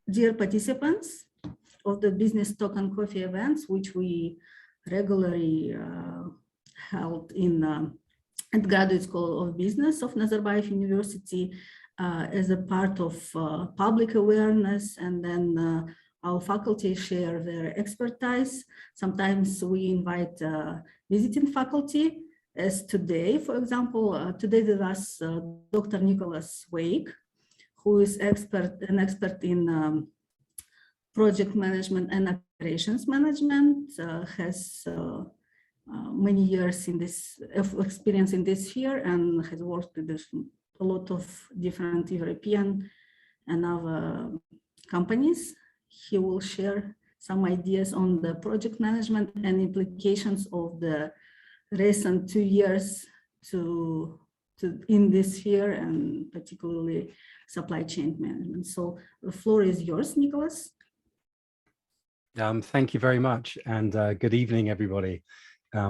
Dear participants of the Business Talk and Coffee events, which we regularly held in at Graduate School of Business of Nazarbayev University as a part of public awareness, and then our faculty share their expertise. Sometimes we invite visiting faculty, as today, for example, today with us Dr. Nicholas Wake, who is an expert in project management and operations management, has many years in this experience in this sphere and has worked with a lot of different European and other companies. He will share some ideas on the project management and implications of the recent 2 years in this sphere, and particularly supply chain management. So the floor is yours, Nicholas. Thank you very much, and good evening, everybody.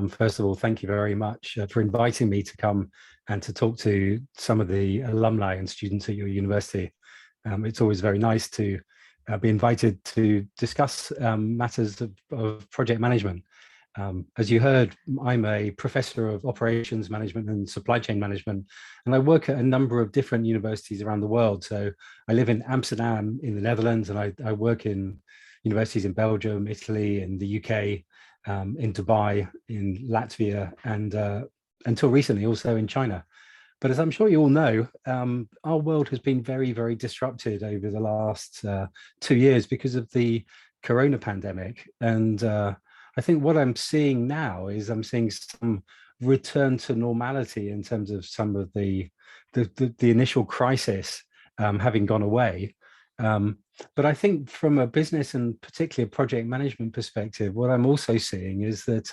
First of all, thank you very much for inviting me to come and to talk to some of the alumni and students at your university. It's always very nice to be invited to discuss matters of project management. As you heard, I'm a professor of operations management and supply chain management, and I work at a number of different universities around the world. So I live in Amsterdam in the Netherlands, and I work in universities in Belgium, Italy, in the UK, in Dubai, in Latvia, and until recently also in China. But as I'm sure you all know, our world has been very, very disrupted over the last 2 years because of the corona pandemic. And I think what I'm seeing now is I'm seeing some return to normality in terms of some of the initial crisis having gone away. But I think from a business and particularly a project management perspective, what I'm also seeing is that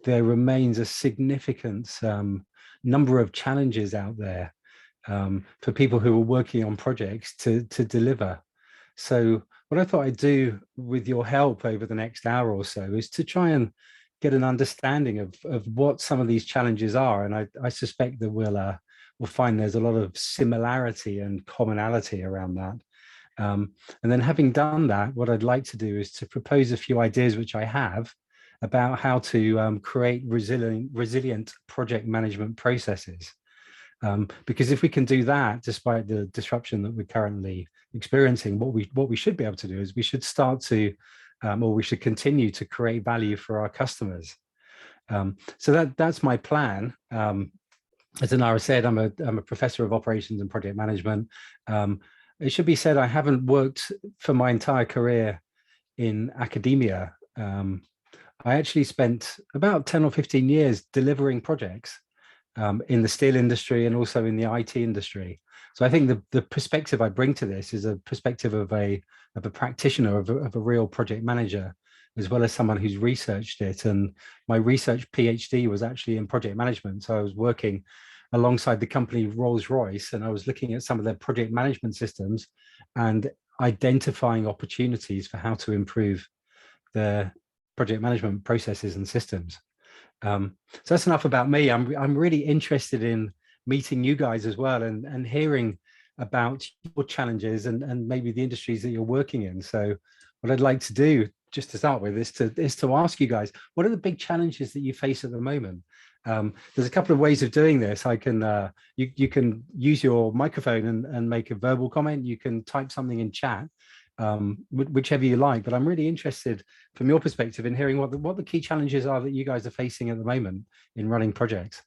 there remains a significant number of challenges out there for people who are working on projects to deliver. So what I thought I'd do with your help over the next hour or so is to try and get an understanding of what some of these challenges are. And I suspect that we'll find there's a lot of similarity and commonality around that. And then having done that, what I'd like to do is to propose a few ideas which I have about how to create resilient project management processes. Because if we can do that, despite the disruption that we're currently experiencing, what we should be able to do is we should start to, or we should continue to create value for our customers. So that's my plan. As Anara said, I'm a professor of operations and project management. It should be said I haven't worked for my entire career in academia. I actually spent about 10 or 15 years delivering projects in the steel industry and also in the IT industry. So I think the perspective I bring to this is a perspective of a practitioner, of a real project manager, as well as someone who's researched it. And my research PhD was actually in project management. So I was working alongside the company Rolls-Royce, and I was looking at some of their project management systems and identifying opportunities for how to improve their project management processes and systems. So that's enough about me. I'm really interested in meeting you guys as well, and hearing about your challenges and maybe the industries that you're working in. So what I'd like to do, just to start with, is to ask you guys, what are the big challenges that you face at the moment? There's a couple of ways of doing this. I can you can use your microphone and make a verbal comment. You can type something in chat, whichever you like. But I'm really interested from your perspective in hearing what the key challenges are that you guys are facing at the moment in running projects.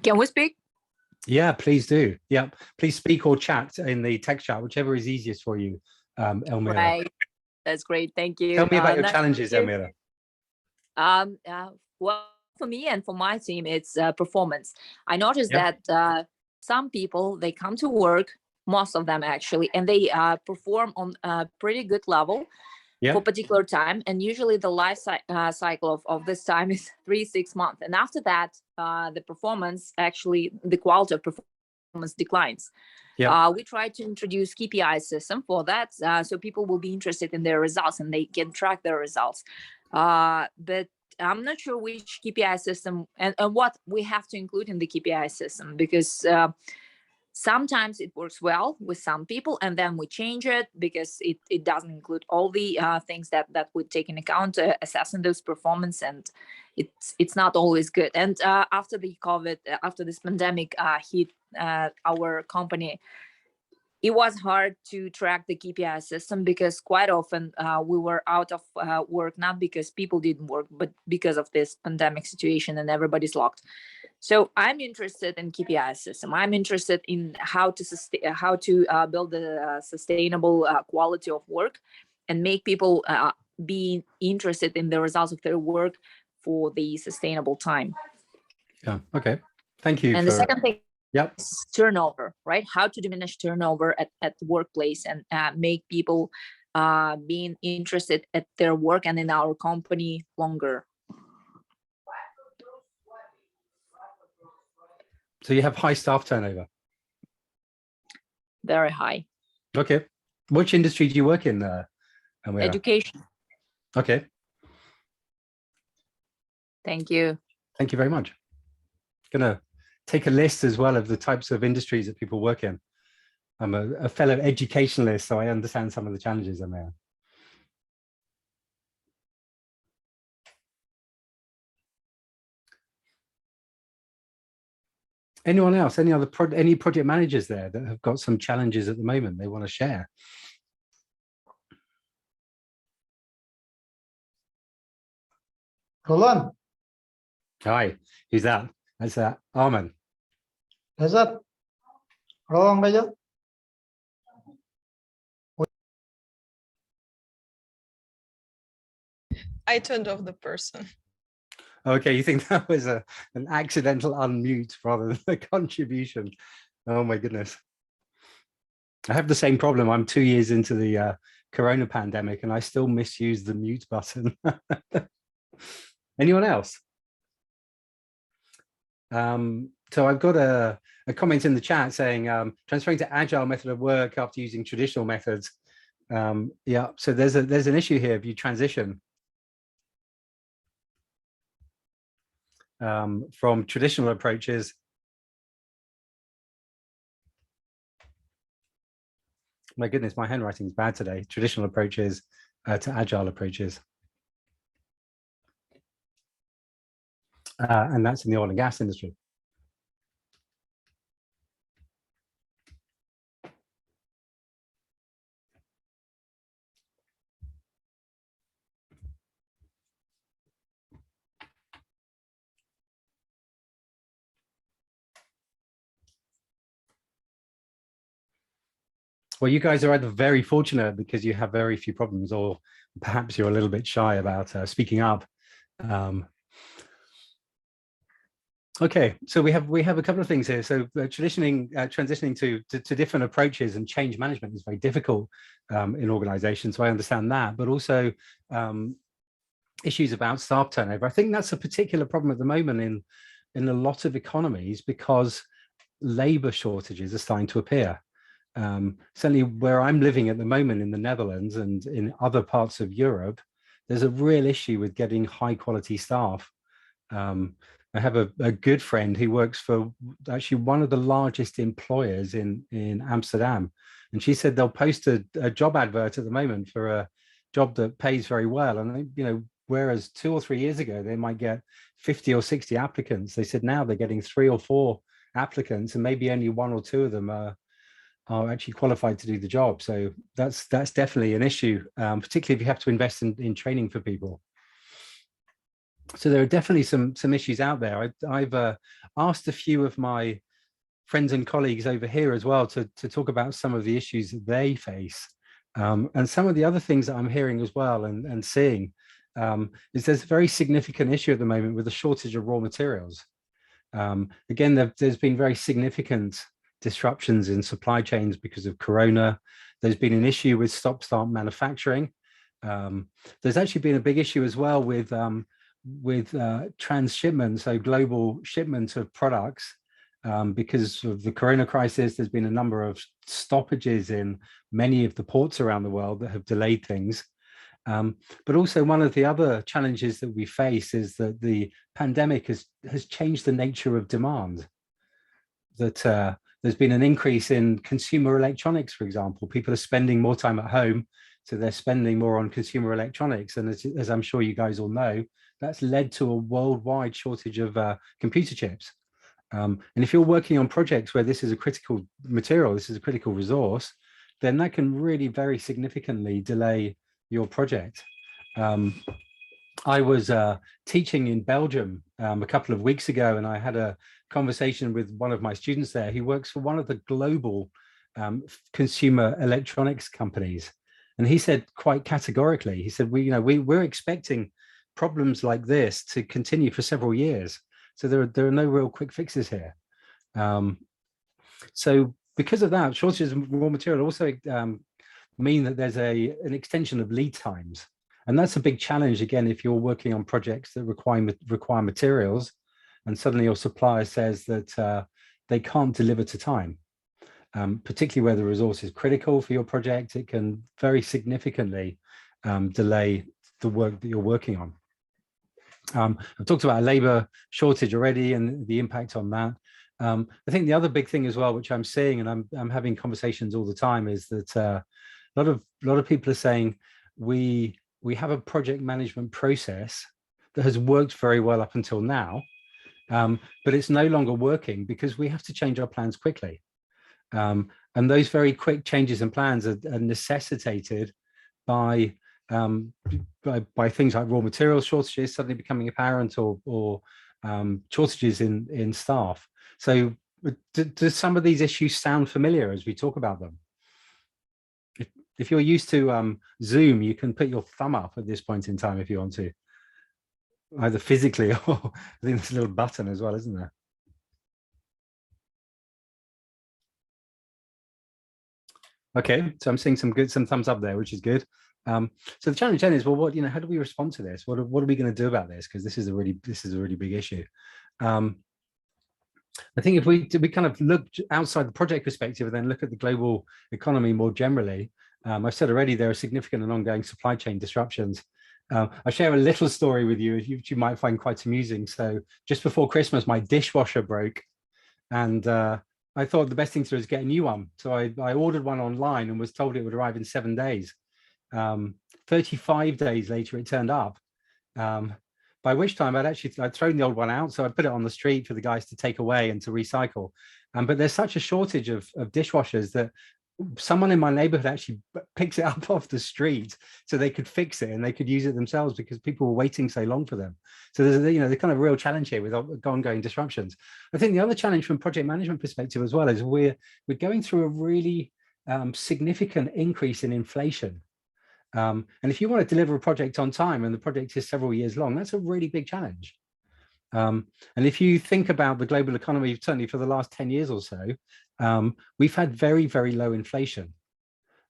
Can we speak? Yeah, please do. Yeah, please speak or chat in the text chat, whichever is easiest for you, Elmira. Right. That's great. Thank you. Tell me about your challenges, Elmira. Well, for me and for my team, it's performance. I noticed that some people, they come to work, most of them actually, and they perform on a pretty good level for a particular time. And usually the life cycle of this time is 3-6 months. And after that, the performance, actually, the quality of performance declines. Yeah. We try to introduce KPI system for that, so people will be interested in their results and they can track their results. But I'm not sure which KPI system and what we have to include in the KPI system, because sometimes it works well with some people and then we change it because it doesn't include all the things that we take in account assessing those performance, and it's not always good. And after the COVID, after this pandemic hit our company, it was hard to track the KPI system because quite often we were out of work, not because people didn't work, but because of this pandemic situation and everybody's locked. So I'm interested in KPI system. I'm interested in how to build a sustainable quality of work and make people be interested in the results of their work for the sustainable time. Yeah. Okay. Thank you. And the second thing, yep, is turnover, right? How to diminish turnover at the workplace and make people being interested at their work and in our company longer. So you have high staff turnover? Very high. Okay. Which industry do you work in? Education. Okay. Thank you. Thank you very much. Gonna take a list as well of the types of industries that people work in. I'm a fellow educationalist, so I understand some of the challenges in there. Anyone else? Any other any project managers there that have got some challenges at the moment they want to share? Roland. Hi, who's that? That's Armin. Is that Roland Bayo? I turned off the person. Okay, you think that was an accidental unmute rather than a contribution? Oh my goodness. I have the same problem. I'm 2 years into the Corona pandemic and I still misuse the mute button. Anyone else? So I've got a comment in the chat saying transferring to agile method of work after using traditional methods. Yeah, so there's an issue here if you transition from traditional approaches. My goodness, my handwriting is bad today. Traditional approaches to agile approaches. And that's in the oil and gas industry. Well, you guys are either very fortunate because you have very few problems, or perhaps you're a little bit shy about speaking up. Okay, so we have a couple of things here. So transitioning to different approaches and change management is very difficult in organizations. So I understand that, but also issues about staff turnover. I think that's a particular problem at the moment in a lot of economies because labor shortages are starting to appear. Certainly where I'm living at the moment in the Netherlands and in other parts of Europe, there's a real issue with getting high quality staff. I have a good friend who works for actually one of the largest employers in Amsterdam. And she said they'll post a job advert at the moment for a job that pays very well. And, you know, whereas 2 or 3 years ago, they might get 50 or 60 applicants. They said now they're getting 3 or 4 applicants and maybe only 1 or 2 of them are actually qualified to do the job. So that's definitely an issue, particularly if you have to invest in training for people. So there are definitely some issues out there. I've asked a few of my friends and colleagues over here as well to talk about some of the issues that they face. And some of the other things that I'm hearing as well and seeing is there's a very significant issue at the moment with the shortage of raw materials. Again, there's been very significant disruptions in supply chains because of Corona. There's been an issue with stop-start manufacturing. There's actually been a big issue as well with transshipment, so global shipment of products because of the corona crisis. There's been a number of stoppages in many of the ports around the world that have delayed things. But also one of the other challenges that we face is that the pandemic has changed the nature of demand. That there's been an increase in consumer electronics, for example. People are spending more time at home, so they're spending more on consumer electronics. And as I'm sure you guys all know, that's led to a worldwide shortage of computer chips. And if you're working on projects where this is a critical material, this is a critical resource, then that can really very significantly delay your project. I was teaching in Belgium a couple of weeks ago, and I had a conversation with one of my students there. He works for one of the global consumer electronics companies. And he said quite categorically, he said, we're expecting problems like this to continue for several years. So there are no real quick fixes here. So because of that, shortages of raw material also mean that there's an extension of lead times. And that's a big challenge, again, if you're working on projects that require materials, and suddenly your supplier says that they can't deliver to time, particularly where the resource is critical for your project. It can very significantly delay the work that you're working on. I've talked about a labor shortage already and the impact on that. I think the other big thing as well, which I'm seeing, and I'm having conversations all the time, is that a lot of people are saying we have a project management process that has worked very well up until now, but it's no longer working because we have to change our plans quickly. And those very quick changes in plans are necessitated by things like raw material shortages suddenly becoming apparent, or shortages in staff. So do some of these issues sound familiar as we talk about them? If you're used to Zoom, you can put your thumb up at this point in time if you want to, either physically or I think there's a little button as well, isn't there? Okay, so I'm seeing some thumbs up there, which is good. So the challenge then is, well, how do we respond to this? What are we going to do about this? Because this is a really big issue. I think if we kind of look outside the project perspective and then look at the global economy more generally, I've said already there are significant and ongoing supply chain disruptions. I'll share a little story with you, which you might find quite amusing. So just before Christmas, my dishwasher broke, and I thought the best thing to do is get a new one. So I ordered one online and was told it would arrive in 7 days. 35 days later, it turned up. By which time I'd thrown the old one out, so I put it on the street for the guys to take away and to recycle. But there's such a shortage of dishwashers that someone in my neighborhood actually picks it up off the street so they could fix it and they could use it themselves because people were waiting so long for them. So there's the kind of real challenge here with ongoing disruptions. I think the other challenge from project management perspective as well is we're going through a really significant increase in inflation. And if you want to deliver a project on time and the project is several years long, that's a really big challenge. And if you think about the global economy, certainly for the last 10 years or so, we've had very, very low inflation.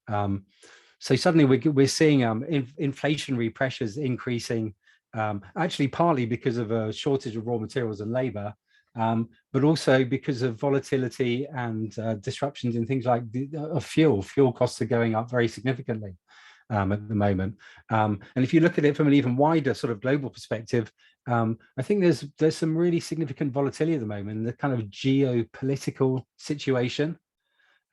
So suddenly we're seeing inflationary pressures increasing, actually partly because of a shortage of raw materials and labor, but also because of volatility and disruptions in things like fuel. Fuel costs are going up very significantly at the moment. And if you look at it from an even wider sort of global perspective, I think there's some really significant volatility at the moment in the kind of geopolitical situation.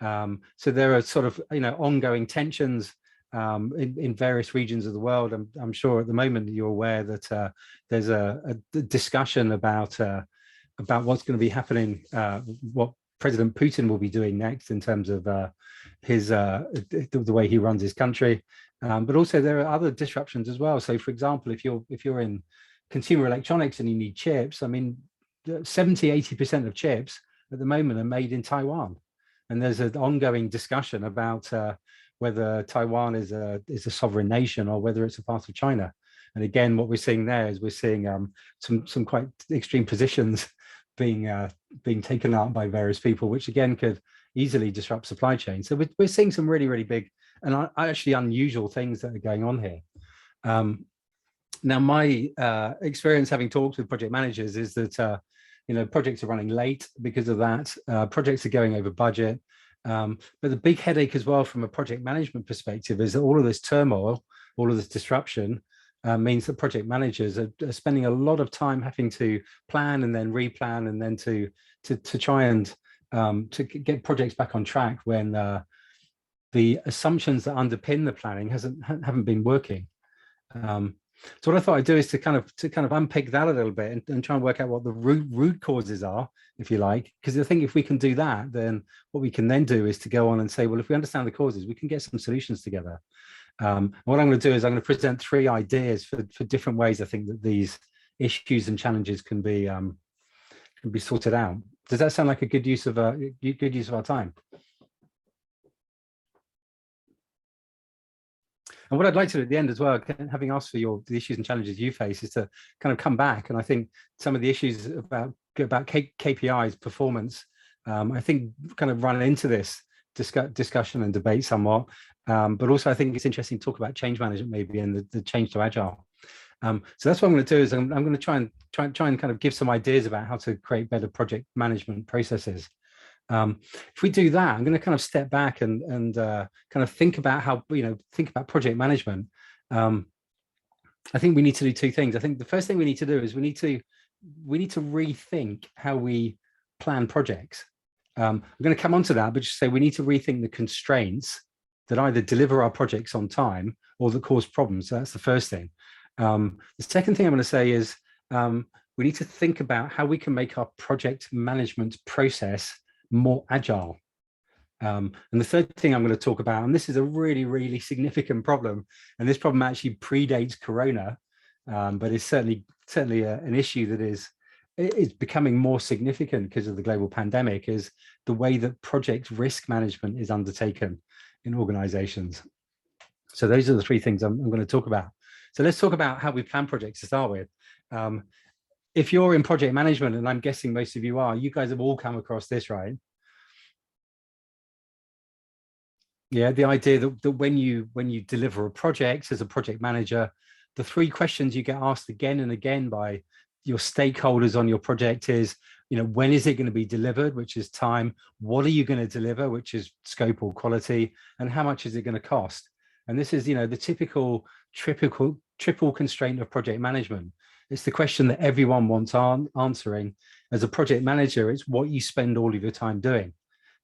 So there are sort of ongoing tensions in various regions of the world. I'm sure at the moment you're aware that there's a discussion about what's going to be happening, what President Putin will be doing next in terms of the way he runs his country. But also there are other disruptions as well. So for example, if you're in consumer electronics and you need chips, I mean, 70–80% of chips at the moment are made in Taiwan. And there's an ongoing discussion about whether Taiwan is a sovereign nation or whether it's a part of China. And again, what we're seeing there is we're seeing some quite extreme positions being taken up by various people, which again could easily disrupt supply chain. So we're seeing some really, really big and actually unusual things that are going on here. Now, my experience having talked with project managers is that projects are running late because of that. Projects are going over budget. But the big headache as well from a project management perspective is that all of this turmoil, all of this disruption means that project managers are spending a lot of time having to plan and then replan and then to try and to get projects back on track when the assumptions that underpin the planning haven't been working. So what I thought I'd do is to kind of unpick that a little bit and try and work out what the root causes are, if you like, because I think if we can do that, then what we can then do is to go on and say, well, if we understand the causes, we can get some solutions together. What I'm going to do is I'm going to present 3 ideas for different ways I think that these issues and challenges can be sorted out. Does that sound like a good use of our time? And what I'd like to do at the end as well, having asked for the issues and challenges you face, is to kind of come back. And I think some of the issues about KPIs, performance, I think kind of run into this discussion and debate somewhat. But also I think it's interesting to talk about change management maybe and the change to Agile. So that's what I'm going to do is I'm going to try and kind of give some ideas about how to create better project management processes. If we do that, I'm going to kind of step back and kind of think about how, think about project management. I think we need to do 2 things. I think the first thing we need to do is we need to rethink how we plan projects. I'm going to come on to that, but just say we need to rethink the constraints that either deliver our projects on time or that cause problems. So that's the first thing. The second thing I'm going to say is we need to think about how we can make our project management process more agile. And the third thing I'm going to talk about, and this is a really, really significant problem, and this problem actually predates Corona, but it's certainly an issue that is becoming more significant because of the global pandemic, is the way that project risk management is undertaken in organizations. So those are the 3 things I'm going to talk about. So let's talk about how we plan projects to start with. If you're in project management, and I'm guessing most of you are, you guys have all come across this, right? Yeah, the idea that when you deliver a project as a project manager, the 3 questions you get asked again and again by your stakeholders on your project is, when is it going to be delivered, which is time? What are you going to deliver, which is scope or quality? And how much is it going to cost? And this is, the typical triple constraint of project management. It's the question that everyone wants answering. As a project manager, it's what you spend all of your time doing,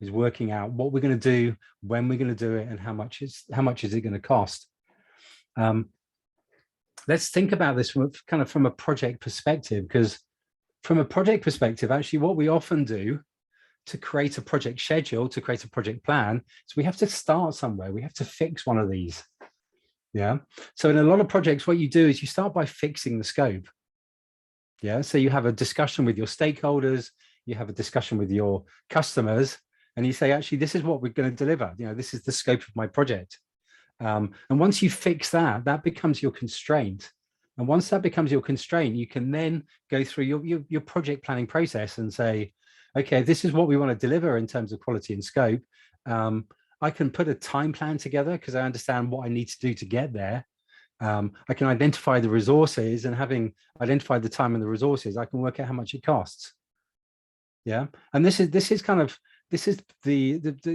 is working out what we're going to do, when we're going to do it, and how much is it going to cost. Let's think about this from a project perspective, because from a project perspective, actually what we often do to create a project schedule, to create a project plan, is we have to start somewhere. We have to fix one of these. Yeah. So in a lot of projects, what you do is you start by fixing the scope. Yeah. So you have a discussion with your stakeholders, you have a discussion with your customers, and you say, actually, this is what we're going to deliver. This is the scope of my project. And once you fix that, that becomes your constraint. And once that becomes your constraint, you can then go through your project planning process and say, okay, this is what we want to deliver in terms of quality and scope. I can put a time plan together because I understand what I need to do to get there. I can identify the resources, and having identified the time and the resources, I can work out how much it costs. Yeah, and this is the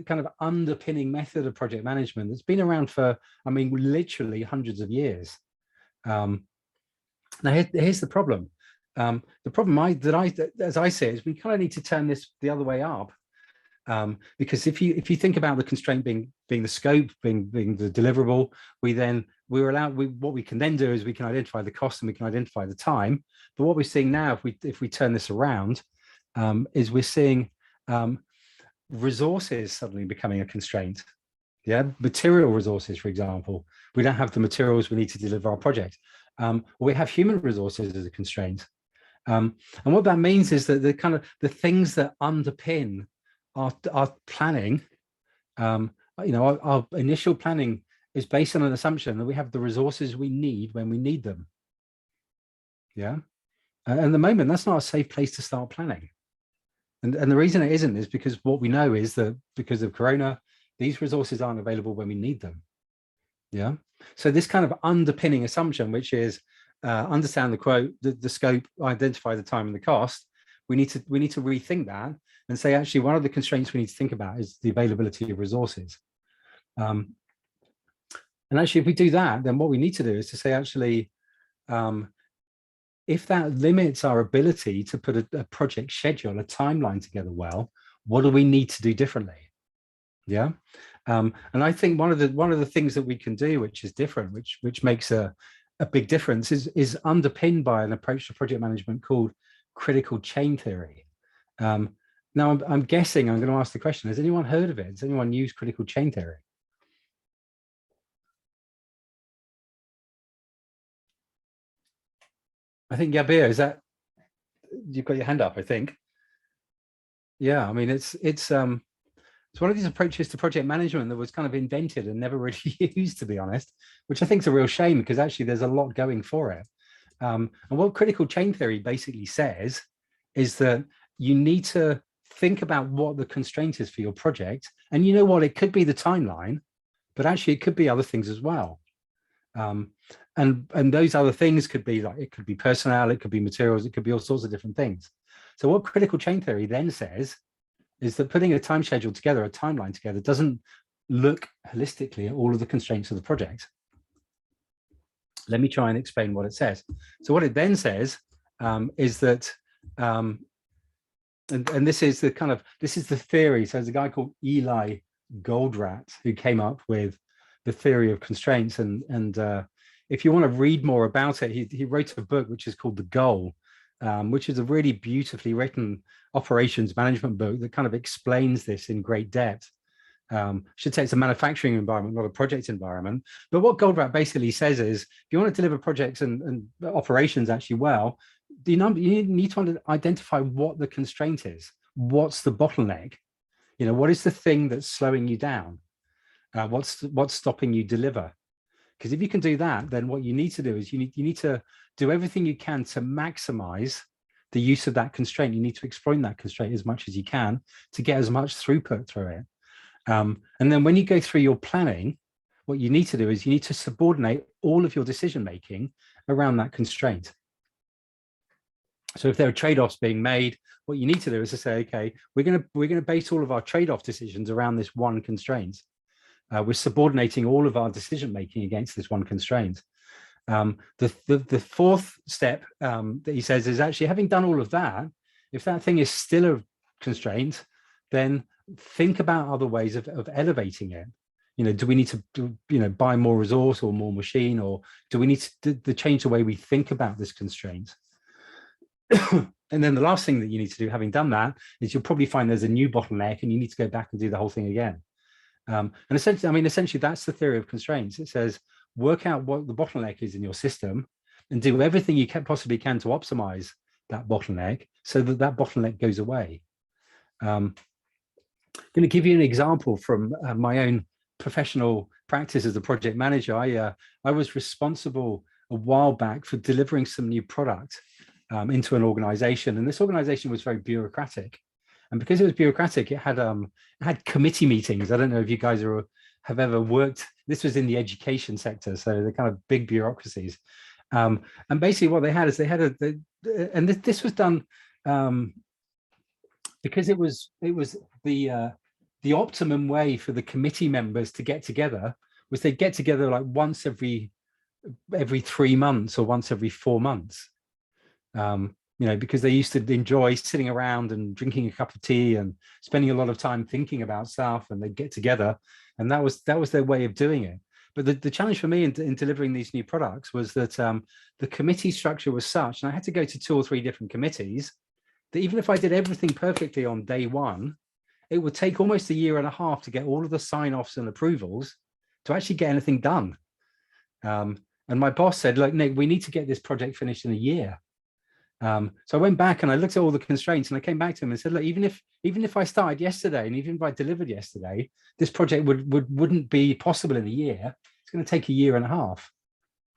kind of underpinning method of project management that's been around for, literally hundreds of years. Now here's the problem. The problem as I see it, is we kind of need to turn this the other way up. Because if you think about the constraint being the scope, being the deliverable, what we can then do is we can identify the cost and we can identify the time. But what we're seeing now, if we turn this around, is we're seeing resources suddenly becoming a constraint. Yeah, material resources, for example. We don't have the materials we need to deliver our project. Or we have human resources as a constraint. And what that means is that the things that underpin our planning, our initial planning is based on an assumption that we have the resources we need when we need them. Yeah, and at the moment, that's not a safe place to start planning. And the reason it isn't is because what we know is that because of Corona, these resources aren't available when we need them. Yeah. So this kind of underpinning assumption, which is understand the scope, identify the time and the cost, we need to rethink that and say, actually, one of the constraints we need to think about is the availability of resources. And actually, if we do that, then what we need to do is to say, actually, if that limits our ability to put a project schedule, a timeline together well, what do we need to do differently? Yeah. And I think one of the things that we can do, which is different, which makes a big difference, is underpinned by an approach to project management called critical chain theory. Now, I'm guessing I'm going to ask the question, has anyone heard of it? Has anyone used critical chain theory? I think, Yabir, is that, you've got your hand up, I think. Yeah, I mean, it's one of these approaches to project management that was kind of invented and never really used, to be honest, which I think is a real shame, because actually there's a lot going for it. And what critical chain theory basically says is that you need to think about what the constraint is for your project. And you know what, it could be the timeline, but actually it could be other things as well. And those other things could be like, it could be personnel, it could be materials, it could be all sorts of different things. So what critical chain theory then says is that putting a time schedule together, a timeline together, doesn't look holistically at all of the constraints of the project. Let me try and explain what it says. So what it then says is that, and this is the theory. So there's a guy called Eli Goldratt who came up with the theory of constraints. And if you want to read more about it, he wrote a book which is called The Goal, which is a really beautifully written operations management book that kind of explains this in great depth. I should say it's a manufacturing environment, not a project environment. But what Goldratt basically says is, if you want to deliver projects and operations actually well, you need to identify what the constraint is. What's the bottleneck? You know, what is the thing that's slowing you down? What's stopping you deliver? Because if you can do that, then what you need to do is you need to do everything you can to maximize the use of that constraint. You need to exploit that constraint as much as you can to get as much throughput through it. And then when you go through your planning, what you need to do is you need to subordinate all of your decision making around that constraint. So if there are trade-offs being made, what you need to do is to say, okay, we're going to base all of our trade-off decisions around this one constraint. We're subordinating all of our decision making against this one constraint. The fourth step that he says is actually, having done all of that, if that thing is still a constraint, then think about other ways of elevating it. You know, do we need to buy more resource or more machine, or do we need to change the way we think about this constraint? And then the last thing that you need to do, having done that, is you'll probably find there's a new bottleneck and you need to go back and do the whole thing again. And essentially, that's the theory of constraints. It says, work out what the bottleneck is in your system and do everything you possibly can to optimize that bottleneck so that that bottleneck goes away. I'm going to give you an example from my own professional practice as a project manager. I was responsible a while back for delivering some new product into an organization, and this organization was very bureaucratic. And because it was bureaucratic, it had committee meetings. I don't know if you guys have ever worked. This was in the education sector, so they're kind of big bureaucracies. And basically, what they had is this was done because it was the optimum way for the committee members to get together was they get together like once every 3 months or once every 4 months. You know, because they used to enjoy sitting around and drinking a cup of tea and spending a lot of time thinking about stuff, and they'd get together, and that was their way of doing it. But the challenge for me in delivering these new products was that the committee structure was such, and I had to go to 2 or 3 different committees, that even if I did everything perfectly on day one, it would take almost a year and a half to get all of the sign-offs and approvals to actually get anything done. And my boss said, look, Nick, we need to get this project finished in a year. So I went back and I looked at all the constraints, and I came back to him and said, look, even if I started yesterday and even if I delivered yesterday, this project wouldn't be possible in a year. It's going to take a year and a half.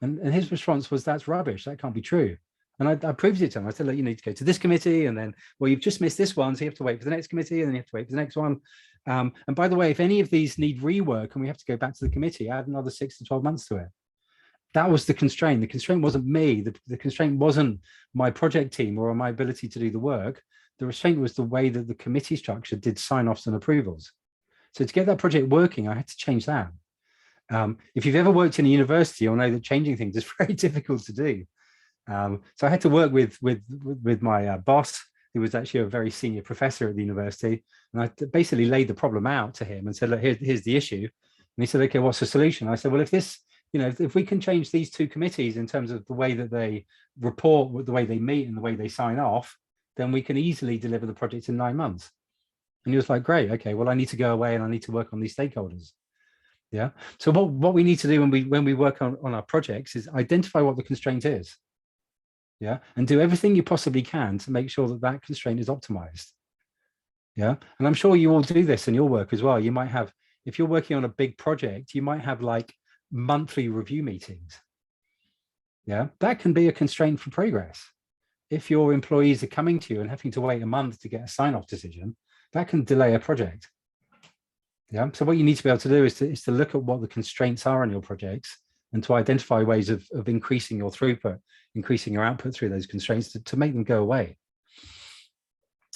And his response was, that's rubbish. That can't be true. And I proved it to him. I said, look, you need to go to this committee, and then, well, you've just missed this one, so you have to wait for the next committee, and then you have to wait for the next one. And by the way, if any of these need rework and we have to go back to the committee, add another 6 to 12 months to it. That was the constraint. The constraint wasn't me. The constraint wasn't my project team or my ability to do the work. the restraint was the way that the committee structure did sign-offs and approvals. So to get that project working, I had to change that. If you've ever worked in a university, you'll know that changing things is very difficult to do. So I had to work with my boss, who was actually a very senior professor at the university. And I basically laid the problem out to him and said, look, here's the issue. And he said, okay, what's the solution? I said, well, if this, if we can change these two committees in terms of the way that they report, the way they meet and the way they sign off, then we can easily deliver the project in 9 months. And he was like, great, okay, well, I need to go away and I need to work on these stakeholders. Yeah. So what we need to do when we work on our projects is identify what the constraint is. Yeah. And do everything you possibly can to make sure that that constraint is optimized. Yeah. And I'm sure you all do this in your work as well. You might have, if you're working on a big project, you might have like monthly review meetings. Yeah. That can be a constraint for progress. If your employees are coming to you and having to wait a month to get a sign-off decision, that can delay a project. Yeah. So what you need to be able to do is to look at what the constraints are on your projects and to identify ways of increasing your throughput, increasing your output through those constraints to make them go away.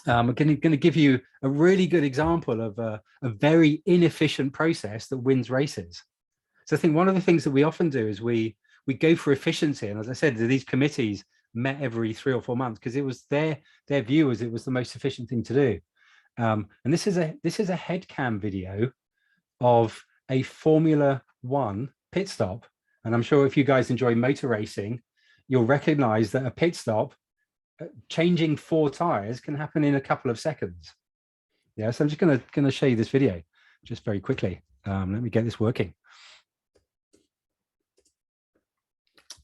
I'm going to give you a really good example of a very inefficient process that wins races. So I think one of the things that we often do is we go for efficiency. And as I said, these committees met every 3 or 4 months because it was their view was it was the most efficient thing to do. And this is a head cam video of a Formula 1 pit stop. And I'm sure if you guys enjoy motor racing, you'll recognize that a pit stop, changing 4 tires can happen in a couple of seconds. Yeah, so I'm just going to show you this video just very quickly. Let me get this working.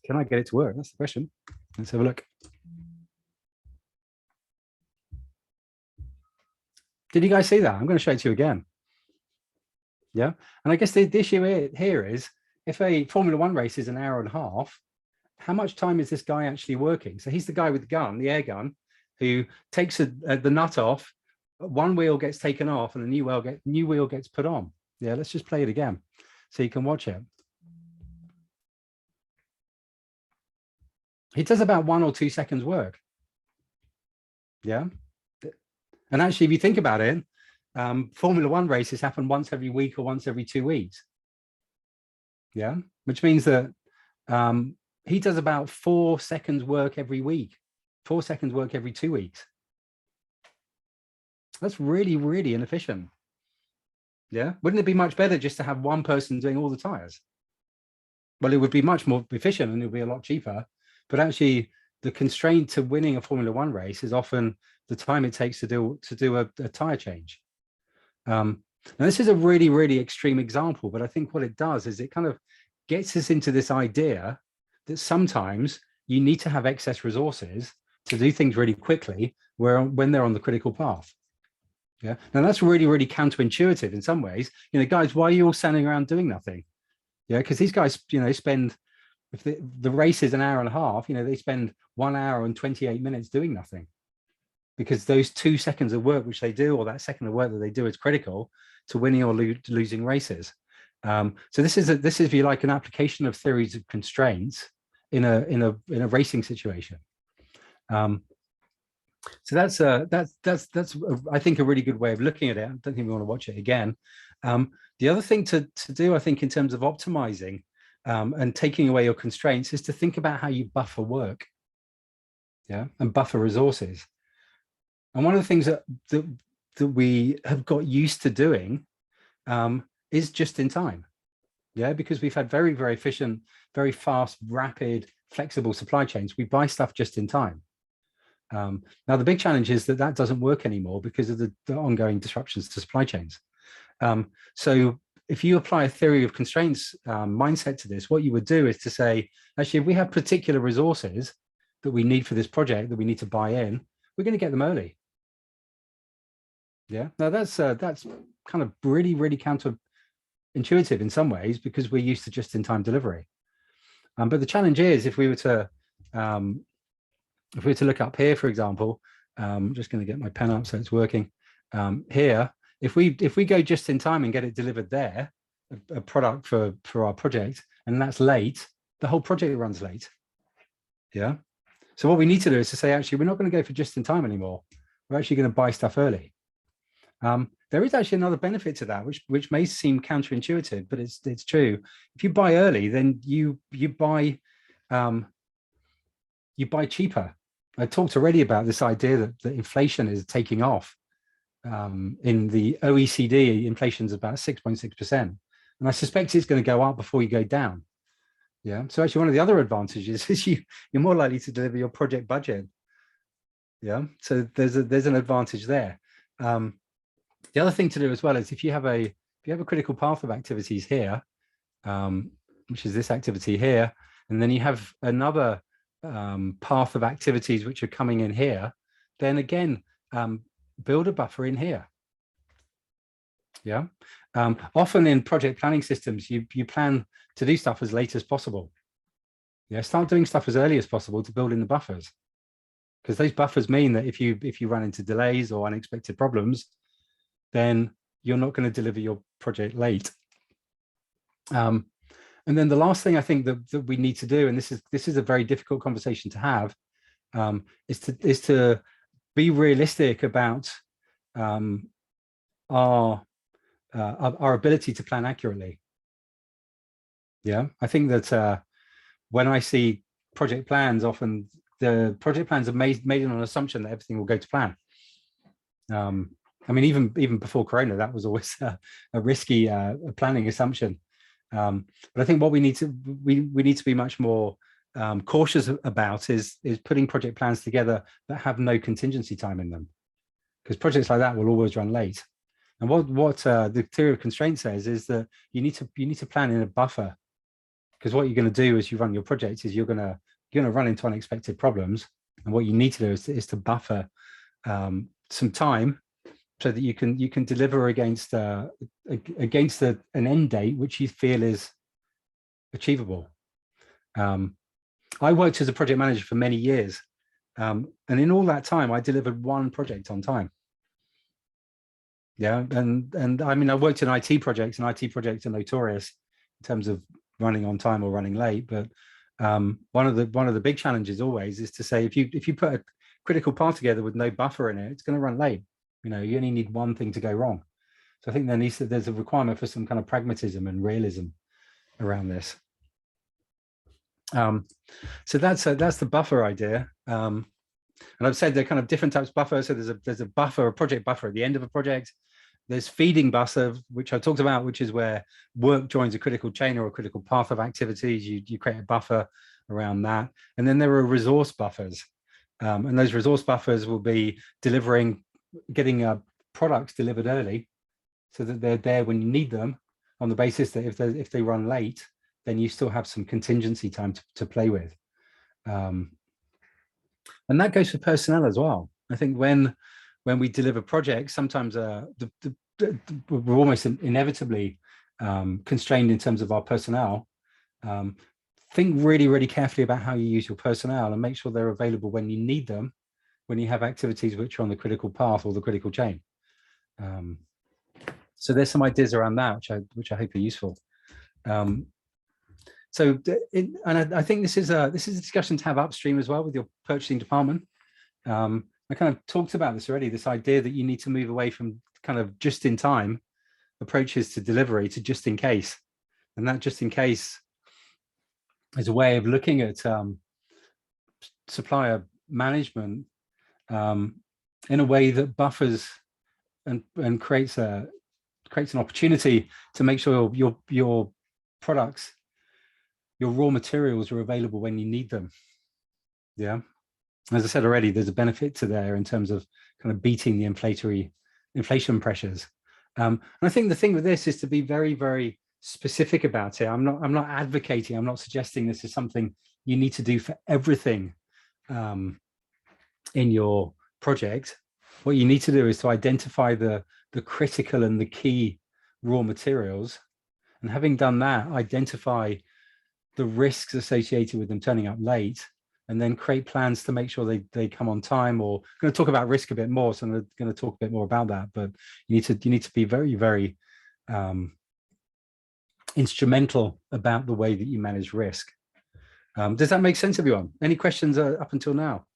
Can I get it to work? That's the question. Let's have a look. Did you guys see that? I'm going to show it to you again. Yeah, and I guess the issue here is if a Formula 1 race is an hour and a half, how much time is this guy actually working? So he's the guy with the gun, the air gun, who takes the nut off, one wheel gets taken off and a new wheel gets put on. Yeah, let's just play it again so you can watch it. He does about 1 or 2 seconds work. Yeah. And actually, if you think about it, Formula 1 races happen once every week or once every 2 weeks. Yeah, which means that he does about 4 seconds work every week, 4 seconds work every 2 weeks. That's really, really inefficient. Yeah, wouldn't it be much better just to have one person doing all the tires? Well, it would be much more efficient and it would be a lot cheaper. But actually, the constraint to winning a Formula 1 race is often the time it takes to do a tire change. Now, this is a really, really extreme example, but I think what it does is it kind of gets us into this idea that sometimes you need to have excess resources to do things really quickly when they're on the critical path. Yeah. Now, that's really, really counterintuitive in some ways. Guys, why are you all standing around doing nothing? Yeah, because these guys, spend, if the race is an hour and a half, they spend 1 hour and 28 minutes doing nothing. Because those 2 seconds of work which they do, or that second of work that they do, is critical to winning or losing races. So this is, if you like, an application of theories of constraints in a racing situation. So that's I think a really good way of looking at it. I don't think we want to watch it again. The other thing to do, I think, in terms of optimizing and taking away your constraints is to think about how you buffer work, yeah, and buffer resources. And one of the things that we have got used to doing is just in time, yeah, because we've had very, very efficient, very fast, rapid, flexible supply chains. We buy stuff just in time. Now, the big challenge is that doesn't work anymore because of the ongoing disruptions to supply chains. So if you apply a theory of constraints mindset to this, what you would do is to say, actually, if we have particular resources that we need for this project that we need to buy in, we're going to get them early. Yeah, now that's kind of really, really counterintuitive in some ways because we're used to just-in-time delivery. But the challenge is if we were to look up here, for example, I'm just going to get my pen up so it's working. Here, if we go just in time and get it delivered there, a product for our project, and that's late, the whole project runs late. Yeah. So what we need to do is to say, actually, we're not going to go for just in time anymore. we're actually going to buy stuff early. There is actually another benefit to that, which may seem counterintuitive, but it's true. If you buy early, then you buy cheaper. I talked already about this idea that inflation is taking off. In the OECD, inflation is about 6.6%, and I suspect it's going to go up before you go down. Yeah. So actually, one of the other advantages is you're more likely to deliver your project budget. Yeah. So there's an advantage there. The other thing to do as well is if you have a critical path of activities here, which is this activity here, and then you have another path of activities which are coming in here, then again, build a buffer in here. Yeah. Often in project planning systems, you plan to do stuff as late as possible. Yeah. Start doing stuff as early as possible to build in the buffers, because those buffers mean that if you run into delays or unexpected problems, then you're not going to deliver your project late. And then the last thing I think that we need to do, and this is a very difficult conversation to have, is to be realistic about our ability to plan accurately. Yeah, I think that when I see project plans, often the project plans are made on an assumption that everything will go to plan. I mean, even before Corona, that was always a risky planning assumption. But I think what we need to be much more cautious about is putting project plans together that have no contingency time in them, because projects like that will always run late. And what the theory of constraint says is that you need to plan in a buffer, because what you're going to do as you run your project is you're going to run into unexpected problems, and what you need to do is to buffer some time, so that you can deliver against an end date which you feel is achievable. I worked as a project manager for many years, and in all that time, I delivered one project on time. Yeah, and I mean, I worked in IT projects, and IT projects are notorious in terms of running on time or running late. But one of the big challenges always is to say, if you put a critical path together with no buffer in it, it's going to run late. You know, you only need one thing to go wrong. So I think there's a requirement for some kind of pragmatism and realism around this. So that's the buffer idea. And I've said there are kind of different types of buffers. So there's a buffer, a project buffer at the end of a project. There's feeding buffer, which I talked about, which is where work joins a critical chain or a critical path of activities. You create a buffer around that. And then there are resource buffers. And those resource buffers will be getting products delivered early, so that they're there when you need them, on the basis that if they run late, then you still have some contingency time to play with. And that goes for personnel as well. I think when we deliver projects, sometimes we're almost inevitably constrained in terms of our personnel. Think really, really carefully about how you use your personnel, and make sure they're available when you need them, when you have activities which are on the critical path or the critical chain. So there's some ideas around that which I hope are useful. So I think this is a discussion to have upstream as well with your purchasing department. I kind of talked about this already, this idea that you need to move away from kind of just in time approaches to delivery to just in case. And that just in case is a way of looking at supplier management in a way that buffers and creates an opportunity to make sure your products, your raw materials are available when you need them. Yeah, as I said already, there's a benefit to there in terms of kind of beating the inflation pressures. And I think the thing with this is to be very, very specific about it. I'm not advocating, I'm not suggesting this is something you need to do for everything in your project. What you need to do is to identify the critical and the key raw materials, and having done that, identify the risks associated with them turning up late, and then create plans to make sure they come on time. Or I'm going to talk about risk a bit more, so I'm going to talk a bit more about that. But you need to be very, very instrumental about the way that you manage risk. Does that make sense, everyone? Any questions up until now?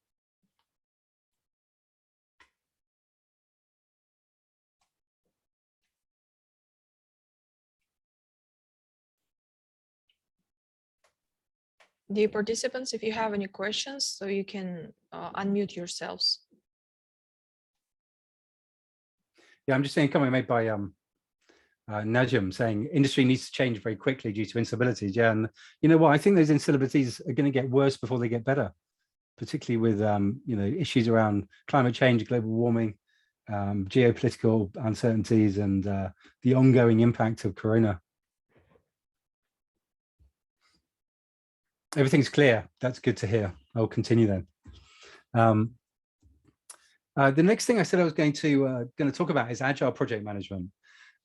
Dear participants, if you have any questions, so you can unmute yourselves. Yeah, I'm just saying comment made by Najm saying industry needs to change very quickly due to instabilities. Yeah, and you know what? I think those instabilities are going to get worse before they get better, particularly with you know, issues around climate change, global warming, geopolitical uncertainties, and the ongoing impact of Corona. Everything's clear. That's good to hear. I'll continue then. The next thing I said I was going to talk about is agile project management.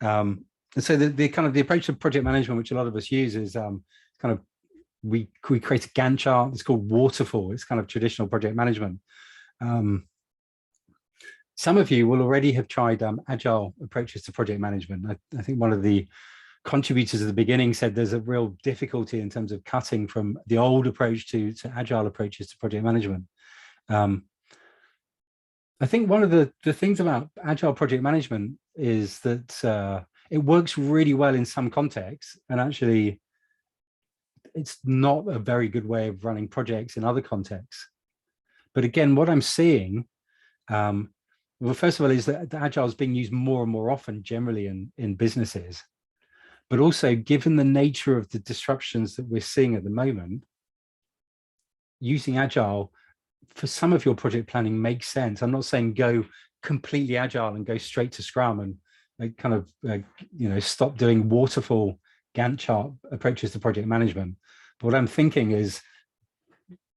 And so the kind of the approach to project management, which a lot of us use, is kind of we create a Gantt chart. It's called waterfall. It's kind of traditional project management. Some of you will already have tried agile approaches to project management. I think one of the contributors at the beginning said there's a real difficulty in terms of cutting from the old approach to agile approaches to project management. I think one of the things about agile project management is that it works really well in some contexts, and actually it's not a very good way of running projects in other contexts. But again, what I'm seeing, well, first of all, is that agile is being used more and more often generally in businesses. But also, given the nature of the disruptions that we're seeing at the moment, using agile for some of your project planning makes sense. I'm not saying go completely agile and go straight to Scrum and kind of you know, stop doing waterfall Gantt chart approaches to project management. But what I'm thinking is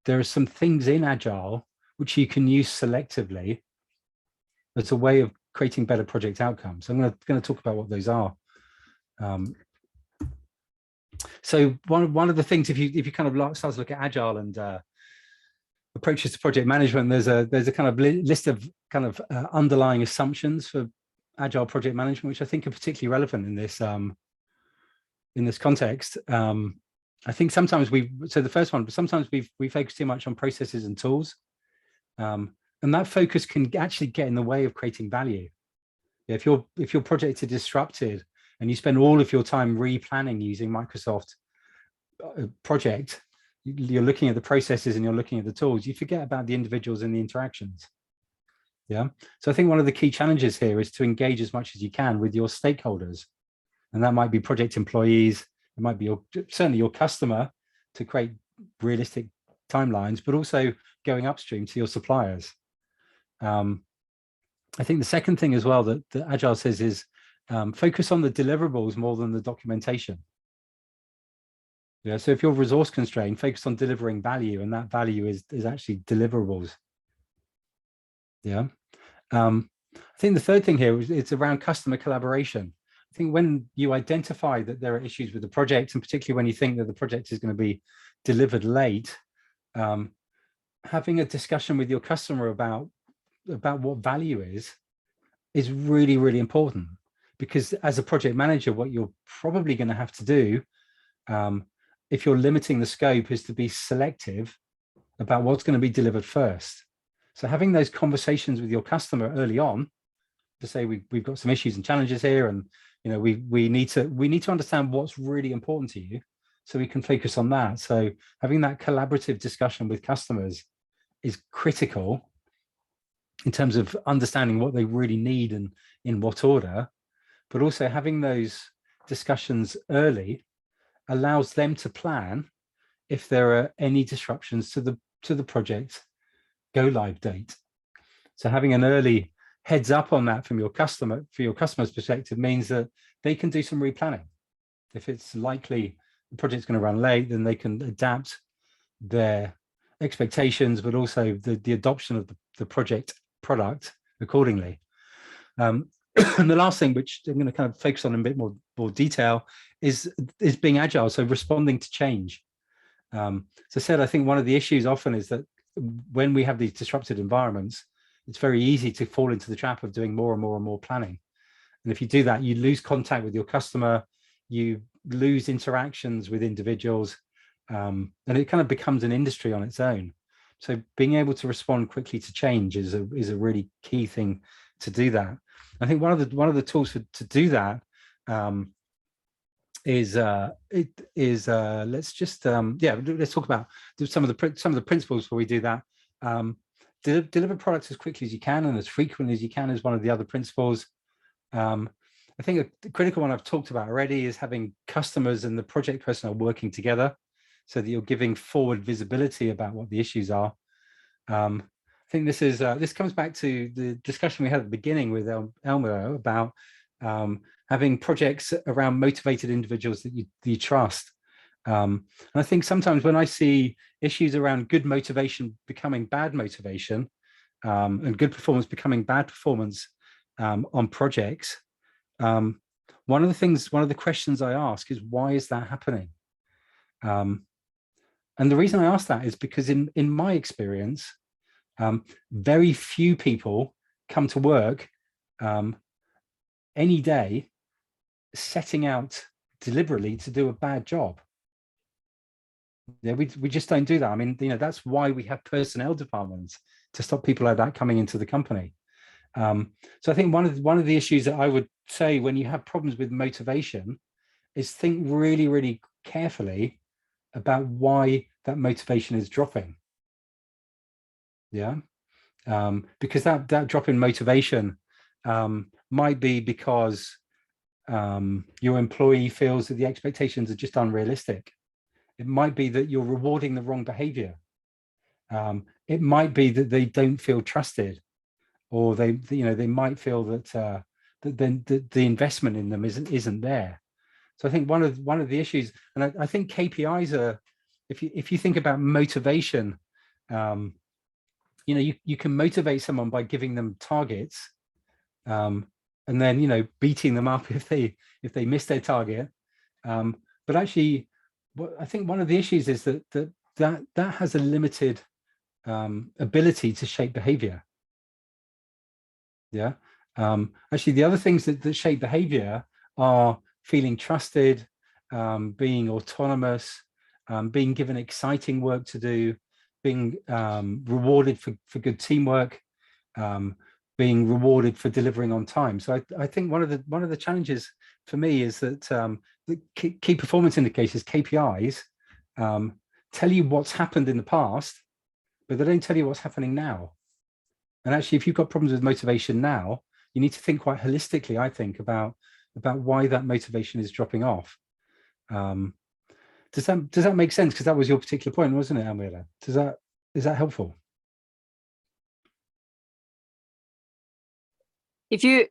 there are some things in agile which you can use selectively as a way of creating better project outcomes. I'm going to talk about what those are. So one of the things, if you kind of start to look at agile and approaches to project management, there's a kind of list of kind of underlying assumptions for agile project management, which I think are particularly relevant in this context. I think sometimes so the first one, but sometimes we focus too much on processes and tools, and that focus can actually get in the way of creating value. If your project is disrupted and you spend all of your time replanning using Microsoft project, you're looking at the processes and you're looking at the tools, you forget about the individuals and the interactions. Yeah. So I think one of the key challenges here is to engage as much as you can with your stakeholders. And that might be project employees, it might be certainly your customer to create realistic timelines, but also going upstream to your suppliers. I think the second thing as well that Agile says is focus on the deliverables more than the documentation. Yeah, so if you're resource constrained, focus on delivering value, and that value is actually deliverables. Yeah. I think the third thing here is it's around customer collaboration. I think when you identify that there are issues with the project, and particularly when you think that the project is going to be delivered late, having a discussion with your customer about what value is really, really important. Because as a project manager, what you're probably going to have to do, if you're limiting the scope, is to be selective about what's going to be delivered first. So having those conversations with your customer early on to say we've got some issues and challenges here, and you know we need to understand what's really important to you, so we can focus on that. So having that collaborative discussion with customers is critical in terms of understanding what they really need and in what order, but also having those discussions early allows them to plan if there are any disruptions to the project go live date. So having an early heads up on that from your customer, for your customer's perspective, means that they can do some replanning. If it's likely the project's going to run late, then they can adapt their expectations, but also the adoption of the product accordingly. And the last thing, which I'm going to kind of focus on in a bit more detail, is being agile, so responding to change. As I said, I think one of the issues often is that when we have these disrupted environments, it's very easy to fall into the trap of doing more and more and more planning. And if you do that, you lose contact with your customer, you lose interactions with individuals, and it kind of becomes an industry on its own. So being able to respond quickly to change is a really key thing to do that. I think one of the tools to do that let's just let's talk about some of the principles before we do that. Deliver products as quickly as you can and as frequently as you can is one of the other principles. I think a critical one I've talked about already is having customers and the project personnel working together so that you're giving forward visibility about what the issues are. I think this comes back to the discussion we had at the beginning with Elmer about having projects around motivated individuals that you trust. And I think sometimes when I see issues around good motivation becoming bad motivation and good performance becoming bad performance on projects, one of the questions I ask is, why is that happening? And the reason I ask that is because in my experience, very few people come to work any day setting out deliberately to do a bad job. Yeah, we just don't do that. I mean, that's why we have personnel departments, to stop people like that coming into the company. So I think one of the issues that I would say when you have problems with motivation is think really, really carefully about why that motivation is dropping. Yeah, because that drop in motivation might be because your employee feels that the expectations are just unrealistic. It might be that you're rewarding the wrong behavior. It might be that they don't feel trusted, or they might feel that the investment in them isn't there. So I think one of the issues, and I think KPIs are, if you think about motivation, you can motivate someone by giving them targets, and then beating them up if they miss their target. But actually, I think one of the issues is that has a limited ability to shape behavior. Yeah. Actually, the other things that shape behavior are feeling trusted, being autonomous, being given exciting work to do, being rewarded for good teamwork, being rewarded for delivering on time. So I think one of the challenges for me is that the key performance indicators, KPIs, tell you what's happened in the past, but they don't tell you what's happening now. And actually, if you've got problems with motivation now, you need to think quite holistically, I think, about why that motivation is dropping off. Does that make sense? Because that was your particular point, wasn't it, Amira? Is that helpful? If you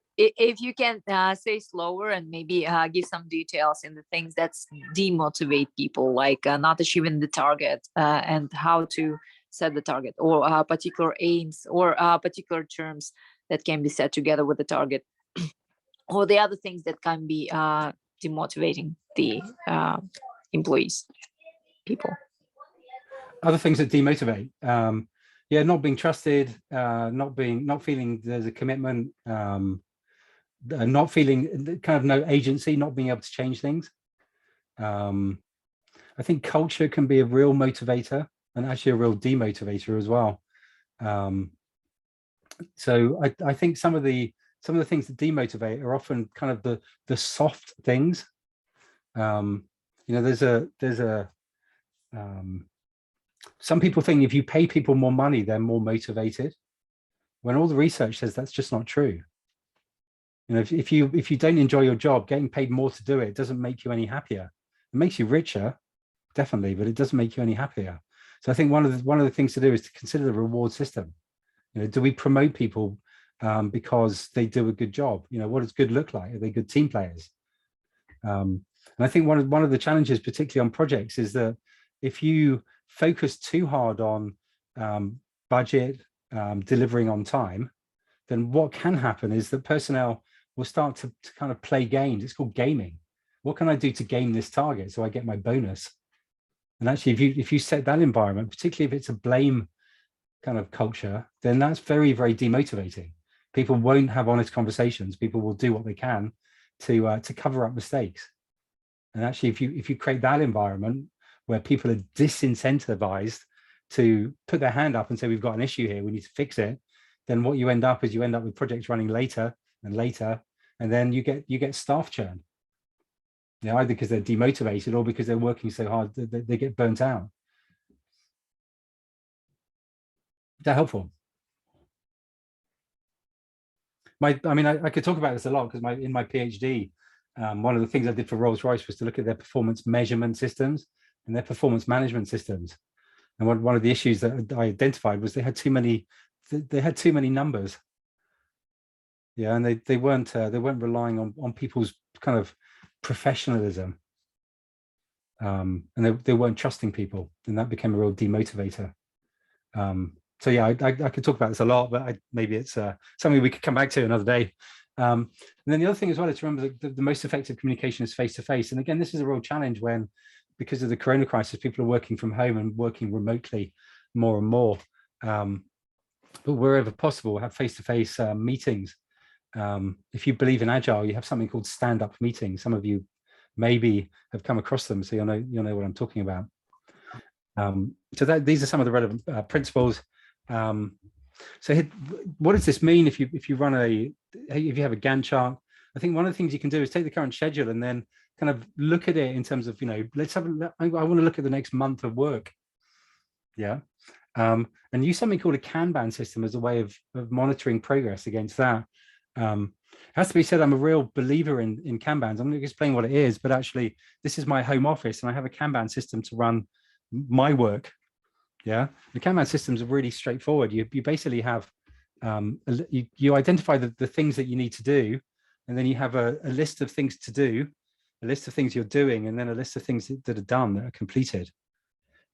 can say slower and maybe give some details in the things that demotivate people, like not achieving the target and how to set the target, or particular aims, or particular terms that can be set together with the target, or the other things that can be demotivating the employees, people. Other things that demotivate. Yeah, not being trusted, not feeling there's a commitment, not feeling kind of no agency, not being able to change things. I think culture can be a real motivator and actually a real demotivator as well. So I think some of the things that demotivate are often kind of the soft things. There's a some people think if you pay people more money, they're more motivated, when all the research says that's just not true. If you don't enjoy your job, getting paid more to do it doesn't make you any happier. It makes you richer, definitely, but it doesn't make you any happier. So I think one of the things to do is to consider the reward system. Do we promote people because they do a good job? What does good look like? Are they good team players? And I think one of the challenges, particularly on projects, is that if you focus too hard on budget, delivering on time, then what can happen is that personnel will start to kind of play games. It's called gaming. What can I do to game this target so I get my bonus? And actually, if you set that environment, particularly if it's a blame kind of culture, then that's very, very demotivating. People won't have honest conversations. People will do what they can to cover up mistakes. And actually, if you create that environment where people are disincentivized to put their hand up and say, we've got an issue here, we need to fix it, then what you end up with projects running later and later, and then you get staff churn. You know, either because they're demotivated or because they're working so hard that they get burnt out. Is that helpful? I mean, I could talk about this a lot because in my PhD, one of the things I did for Rolls-Royce was to look at their performance measurement systems and their performance management systems. And one of the issues that I identified was they had too many numbers. Yeah, and they weren't relying on people's kind of professionalism, and they weren't trusting people, and that became a real demotivator. So yeah, I could talk about this a lot, but maybe it's something we could come back to another day. And then the other thing as well is to remember that the most effective communication is face-to-face. And again, this is a real challenge when, because of the corona crisis, people are working from home and working remotely more and more. But wherever possible, have face-to-face meetings. If you believe in Agile, you have something called stand-up meetings. Some of you maybe have come across them, so you'll know what I'm talking about. So these are some of the relevant principles. So what does this mean if you have a Gantt chart? I think one of the things you can do is take the current schedule and then kind of look at it in terms of, I want to look at the next month of work. Yeah. And use something called a Kanban system as a way of monitoring progress against that. It has to be said, I'm a real believer in Kanbans. I'm going to explain what it is, but actually this is my home office and I have a Kanban system to run my work. Yeah, the Kanban systems are really straightforward. You basically have, you identify the things that you need to do, and then you have a list of things to do, a list of things you're doing, and then a list of things that are done, that are completed.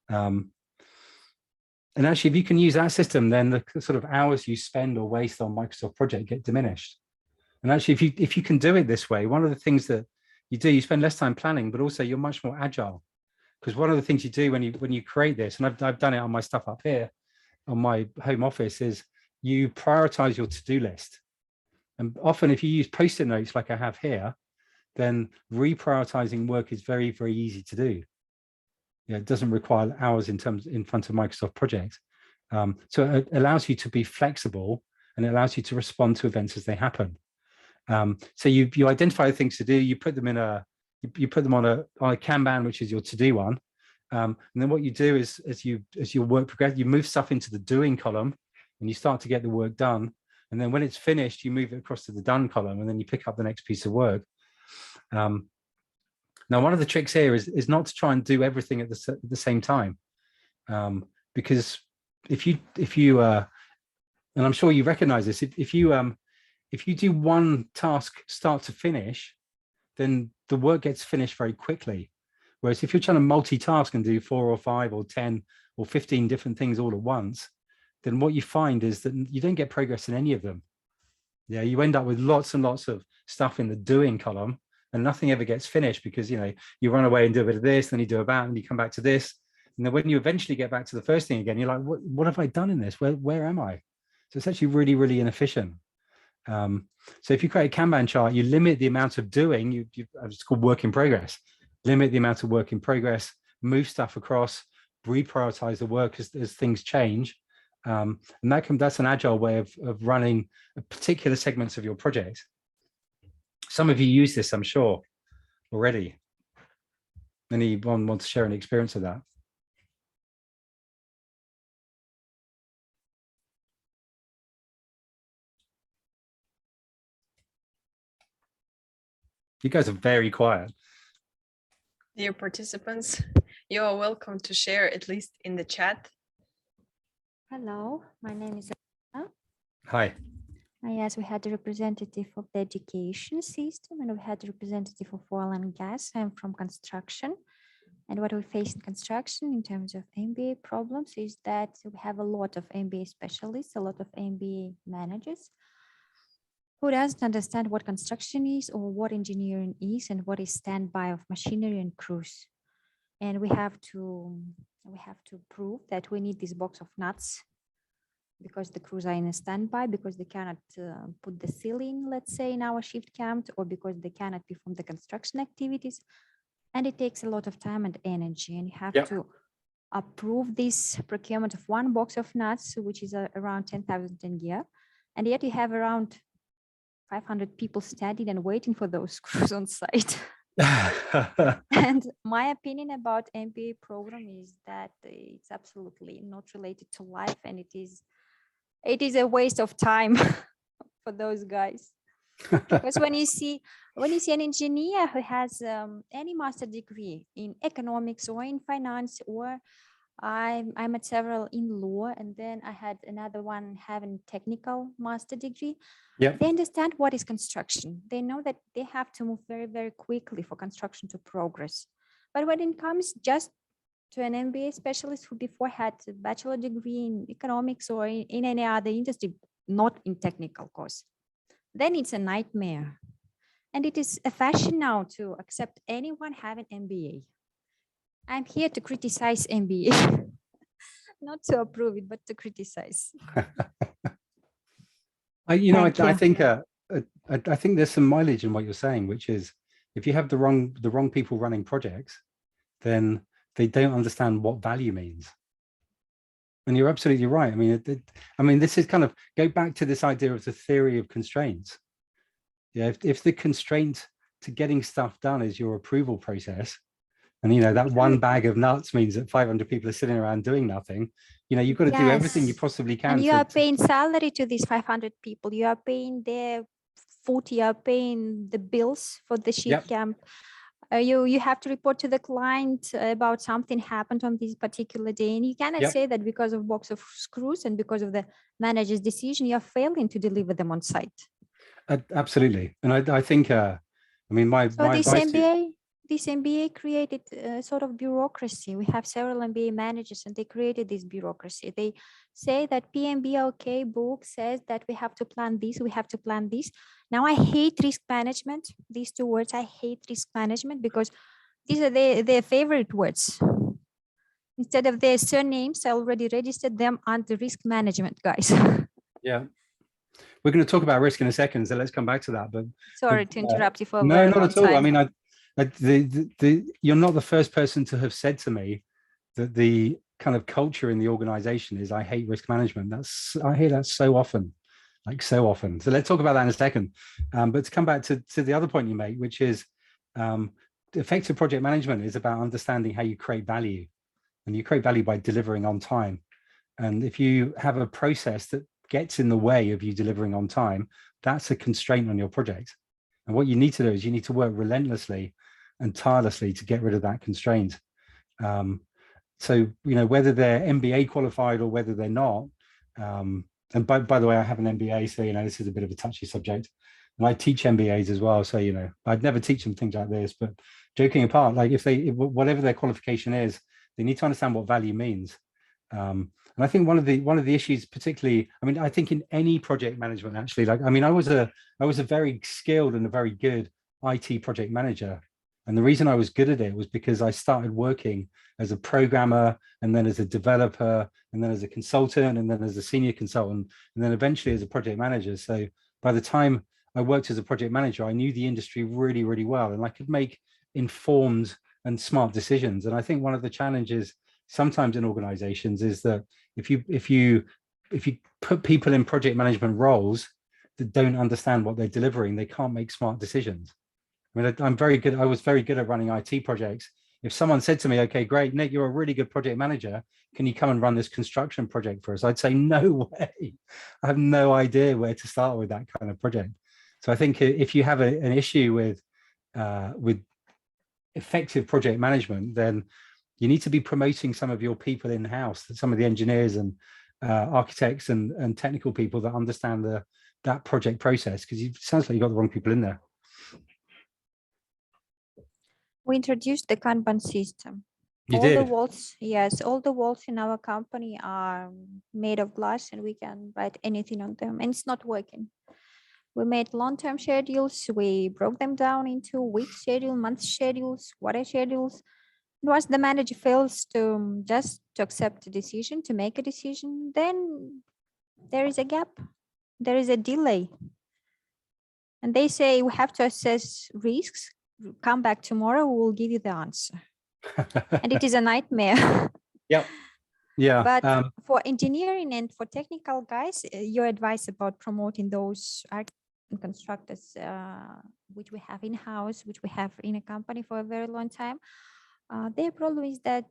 And actually, if you can use that system, then the sort of hours you spend or waste on Microsoft project get diminished. And actually, if you can do it this way, one of the things that you do, you spend less time planning, but also you're much more agile. Because one of the things you do when you create this, and I've done it on my stuff up here, on my home office, is you prioritize your to-do list. And often if you use Post-it notes like I have here, then reprioritizing work is very, very easy to do. Yeah, it doesn't require hours in front of Microsoft Project. So it allows you to be flexible and it allows you to respond to events as they happen. So you identify the things to do, you put them on a Kanban, which is your to-do one. And then what you do is as your work progresses, you move stuff into the doing column and you start to get the work done. And then when it's finished, you move it across to the done column and then you pick up the next piece of work. Now, one of the tricks here is not to try and do everything at the same time. Because if you and I'm sure you recognize this, if you do one task start to finish, then the work gets finished very quickly. Whereas if you're trying to multitask and do 4 or 5 or 10 or 15 different things all at once, then what you find is that you don't get progress in any of them. Yeah, you end up with lots and lots of stuff in the doing column and nothing ever gets finished because, you run away and do a bit of this, then you do a bit, and you come back to this. And then when you eventually get back to the first thing again, you're like, what have I done in this? Where am I? So it's actually really, really inefficient. So if you create a Kanban chart, you limit the amount of doing, it's called work in progress, limit the amount of work in progress, move stuff across, reprioritize the work as things change. And that's an agile way of running particular segments of your project. Some of you use this, I'm sure, already. Anyone want to share any experience of that? You guys are very quiet. Dear participants, you are welcome to share, at least in the chat. Hello, my name is Anna. Hi. Yes, we had a representative of the education system and we had a representative of oil and gas. I'm from construction. And what we face in construction in terms of MBA problems is that we have a lot of MBA specialists, a lot of MBA managers who doesn't understand what construction is or what engineering is and what is standby of machinery and crews. And we have to prove that we need this box of nuts because the crews are in a standby, because they cannot put the ceiling, let's say, in our shift camp, or because they cannot perform the construction activities. And it takes a lot of time and energy. And you have to approve this procurement of one box of nuts, which is around 10,000 a year. And yet you have around 500 people standing and waiting for those crews on site. And my opinion about MBA program is that it's absolutely not related to life, and it is a waste of time for those guys. Because when you see an engineer who has any master degree in economics or in finance, or I'm at several in law, and then I had another one having technical master degree. Yeah. They understand what is construction. They know that they have to move very, very quickly for construction to progress. But when it comes just to an MBA specialist who before had a bachelor degree in economics or in any other industry, not in technical course, then it's a nightmare. And it is a fashion now to accept anyone having MBA. I'm here to criticize MBA, not to approve it, but to criticize. I think you. I think there's some mileage in what you're saying, which is if you have the wrong people running projects, then they don't understand what value means. And you're absolutely right. I mean, this is kind of go back to this idea of the theory of constraints. Yeah, if the constraint to getting stuff done is your approval process, and that one bag of nuts means that 500 people are sitting around doing nothing, you've got to do everything you possibly can. And you are paying salary to these 500 people. You are paying their food. You are paying the bills for the sheet camp. You have to report to the client about something happened on this particular day, and you cannot say that because of box of screws and because of the manager's decision, you are failing to deliver them on site. Absolutely, and I think this MBA created a sort of bureaucracy. We have several MBA managers, and they created this bureaucracy. They say that PMBOK book says that we have to plan this, we have to plan this. Now I hate risk management. These two words, I hate risk management, because these are their favorite words. Instead of their surnames, I already registered them under risk management, guys. Yeah. We're going to talk about risk in a second, so let's come back to that. But sorry to interrupt you for a no, very not long at all. time. You're not the first person to have said to me that the kind of culture in the organization is I hate risk management. I hear that so often, like so often. So let's talk about that in a second. But to come back to the other point you make, which is effective project management is about understanding how you create value, and you create value by delivering on time. And if you have a process that gets in the way of you delivering on time, that's a constraint on your project. And what you need to do is you need to work relentlessly and tirelessly to get rid of that constraint. So, whether they're MBA qualified or whether they're not, and by the way, I have an MBA, so, this is a bit of a touchy subject. And I teach MBAs as well. So, I'd never teach them things like this, but joking apart, like whatever their qualification is, they need to understand what value means. And I think one of the issues, particularly, I think in any project management, actually, I was a very skilled and a very good IT project manager. And the reason I was good at it was because I started working as a programmer, and then as a developer, and then as a consultant, and then as a senior consultant, and then eventually as a project manager. So by the time I worked as a project manager, I knew the industry really, really well, and I could make informed and smart decisions. And I think one of the challenges sometimes in organizations is that if you put people in project management roles that don't understand what they're delivering, they can't make smart decisions. I'm very good. I was very good at running IT projects. If someone said to me, okay, great, Nick, you're a really good project manager, can you come and run this construction project for us? I'd say, no way. I have no idea where to start with that kind of project. So I think if you have an issue with effective project management, then you need to be promoting some of your people in-house, some of the engineers and architects and technical people that understand that project process, because it sounds like you got the wrong people in there. We introduced the Kanban system. You did? The walls, yes, all the walls in our company are made of glass, and we can write anything on them, and it's not working. We made long-term schedules. We broke them down into week schedule, month schedules, quarter schedules. Once the manager fails to accept a decision, to make a decision, then there is a gap. There is a delay. And they say, we have to assess risks. Come back tomorrow, we will give you the answer. And it is a nightmare. Yep. Yeah. But for engineering and for technical guys, your advice about promoting those constructors which we have in-house, which we have in a company for a very long time, their problem is that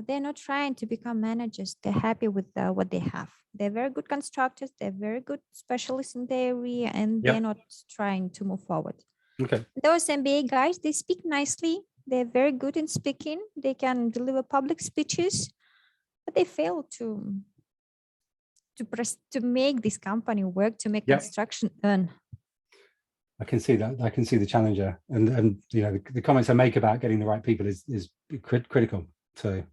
they're not trying to become managers. They're happy with what they have. They're very good constructors. They're very good specialists in their area, and they're not trying to move forward. Okay. Those MBA guys, they speak nicely. They're very good in speaking. They can deliver public speeches, but they fail to make this company work, to make construction earn. I can see that. I can see the challenger, and you know, the comments I make about getting the right people is critical. So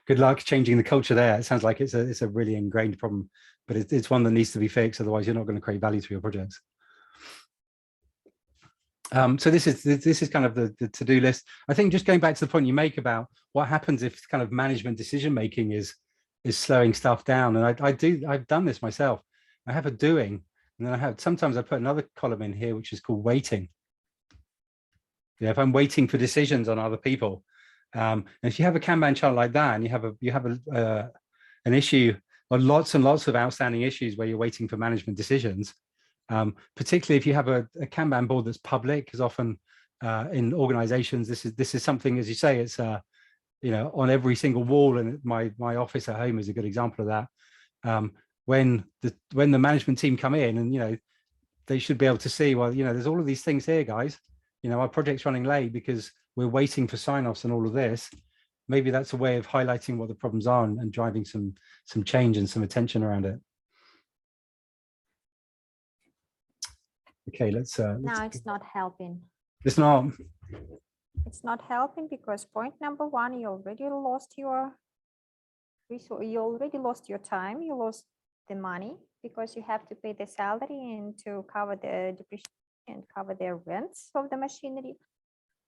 good luck changing the culture there. It sounds like it's a really ingrained problem, but it's one that needs to be fixed. Otherwise, you're not going to create value through your projects. So this is kind of the to-do list. I think just going back to the point you make about what happens if kind of management decision making is slowing stuff down, and I've done this myself. I have a doing, and then sometimes I put another column in here which is called waiting. Yeah, if I'm waiting for decisions on other people, and if you have a Kanban chart like that, and you have an issue or lots and lots of outstanding issues where you're waiting for management decisions. Particularly if you have a Kanban board that's public, because often in organizations, this is something, as you say, it's you know, on every single wall, and my office at home is a good example of that. When the management team come in, and you know, they should be able to see, well, you know, there's all of these things here, guys. You know, our project's running late because we're waiting for sign-offs and all of this. Maybe that's a way of highlighting what the problems are and driving some change and some attention around it. Okay, let's now it's not helping. It's not. It's not helping because point number one, you already lost your resource. You already lost your time. You lost the money because you have to pay the salary and to cover the depreciation and cover their rents of the machinery.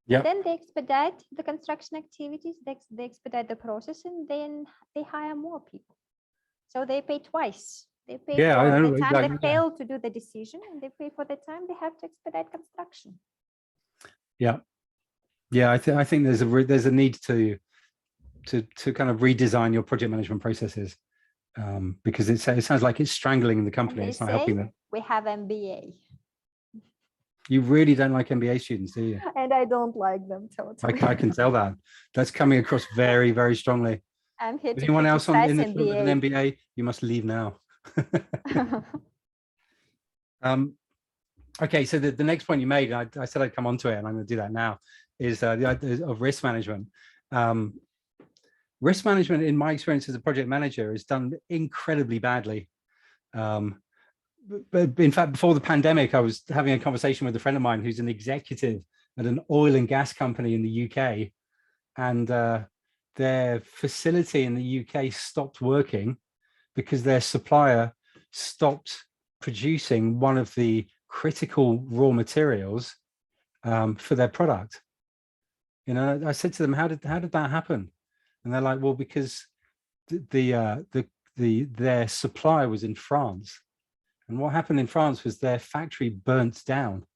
Yeah. Then they expedite the construction activities. They expedite the process, and then they hire more people. So they pay twice. They pay for the time they fail to do the decision, and they pay for the time they have to expedite construction. Yeah. Yeah, I think there's a need to kind of redesign your project management processes, because it sounds like it's strangling the company. It's not helping them. We have MBA. You really don't like MBA students, do you? And I don't like them totally. I can tell that. That's coming across very, very strongly. I'm here to anyone else in this room with an MBA. MBA, you must leave now. Okay, so the next point you made, I said I'd come on to it, and I'm going to do that now, is the idea of risk management. Risk management, in my experience as a project manager, is done incredibly badly. But in fact, before the pandemic, I was having a conversation with a friend of mine who's an executive at an oil and gas company in the UK, and their facility in the UK stopped working because their supplier stopped producing one of the critical raw materials for their product. You know, I said to them, how did that happen? And they're like, well, because their supplier was in France, and what happened in France was their factory burnt down.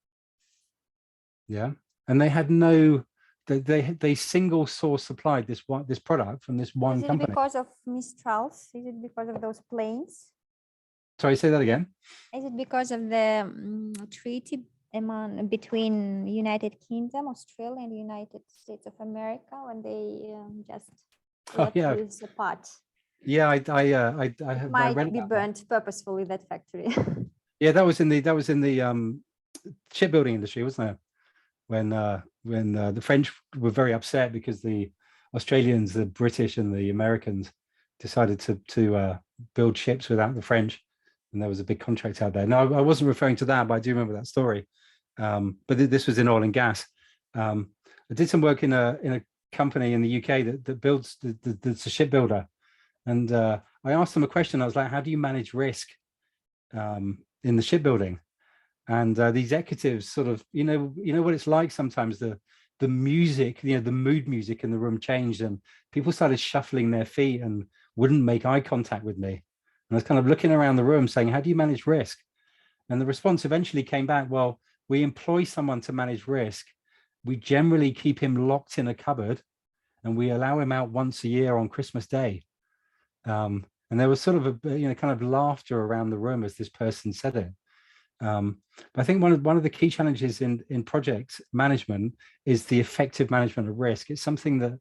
Yeah, and they had no, they single source supplied this product from this one company. Is it because of Mistrals? Is it because of those planes? Sorry, say that again. Is it because of the treaty between United Kingdom, Australia, and United States of America when they just let loose apart? Yeah, I might be burnt purposefully, that factory. Yeah, that was in the shipbuilding industry, wasn't it? When the French were very upset because the Australians, the British, and the Americans decided to build ships without the French, and there was a big contract out there. No, I wasn't referring to that, but I do remember that story. But this was in oil and gas. I did some work in a company in the UK that builds that's a shipbuilder, and I asked them a question. I was like, "How do you manage risk in the shipbuilding?" And the executives sort of, you know what it's like sometimes. The music, the mood music in the room changed, and people started shuffling their feet and wouldn't make eye contact with me. And I was kind of looking around the room saying, how do you manage risk? And the response eventually came back, well, we employ someone to manage risk. We generally keep him locked in a cupboard, and we allow him out once a year on Christmas Day. And there was sort of a kind of laughter around the room as this person said it. But I think one of the key challenges in project management is the effective management of risk. It's something that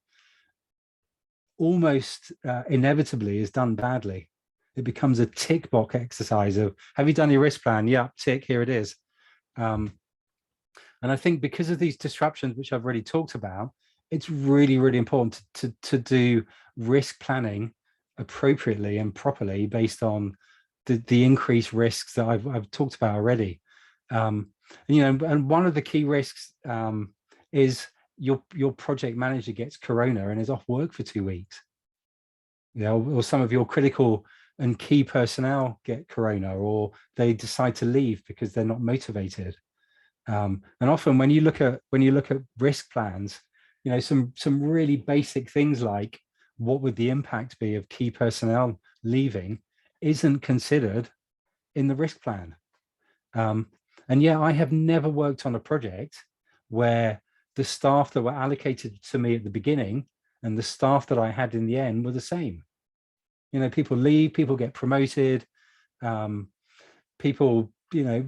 almost inevitably is done badly. It becomes a tick box exercise of, have you done your risk plan? Yeah, tick, here it is. And I think because of these disruptions, which I've already talked about, it's really, really important to do risk planning appropriately and properly based on the increased risks that I've talked about already. And, you know, and one of the key risks is your project manager gets corona and is off work for 2 weeks. You know, or some of your critical and key personnel get corona, or they decide to leave because they're not motivated. And often when you look at risk plans, you know, some really basic things like what would the impact be of key personnel leaving isn't considered in the risk plan. And yeah, I have never worked on a project where the staff that were allocated to me at the beginning and the staff that I had in the end were the same. You know, people leave, people get promoted, people, you know,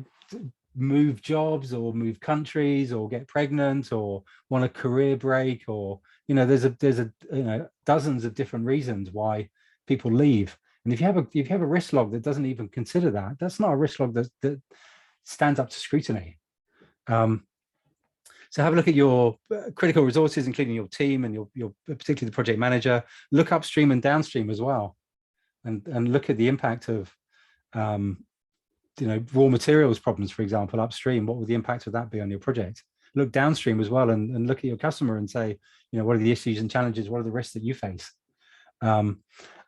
move jobs or move countries or get pregnant or want a career break, or, you know, there's a you know, dozens of different reasons why people leave. And if you have a risk log that doesn't even consider that, that's not a risk log that stands up to scrutiny. So have a look at your critical resources, including your team and your particularly the project manager. Look upstream and downstream as well, and look at the impact of you know, raw materials problems, for example, upstream. What would the impact of that be on your project? Look downstream as well, and look at your customer and say, you know, what are the issues and challenges? What are the risks that you face? And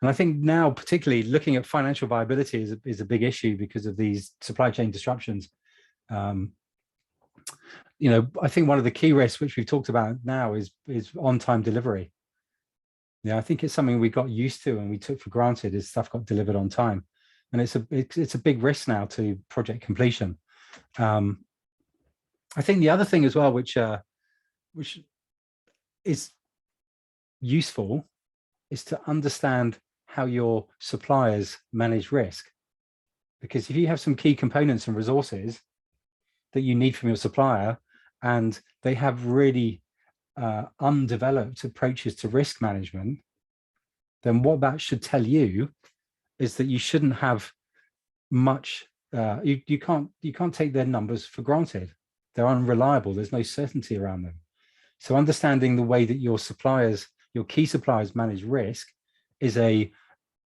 I think now, particularly looking at financial viability is a big issue because of these supply chain disruptions. You know, I think one of the key risks, which we've talked about now, is on-time delivery. Yeah, I think it's something we got used to and we took for granted, is stuff got delivered on time, and it's a big risk now to project completion. I think the other thing as well, which is useful, is to understand how your suppliers manage risk, because if you have some key components and resources that you need from your supplier, and they have really undeveloped approaches to risk management, then what that should tell you is that you shouldn't have much. You can't take their numbers for granted. They're unreliable. There's no certainty around them. So understanding the way that your suppliers, your key suppliers, manage risk is a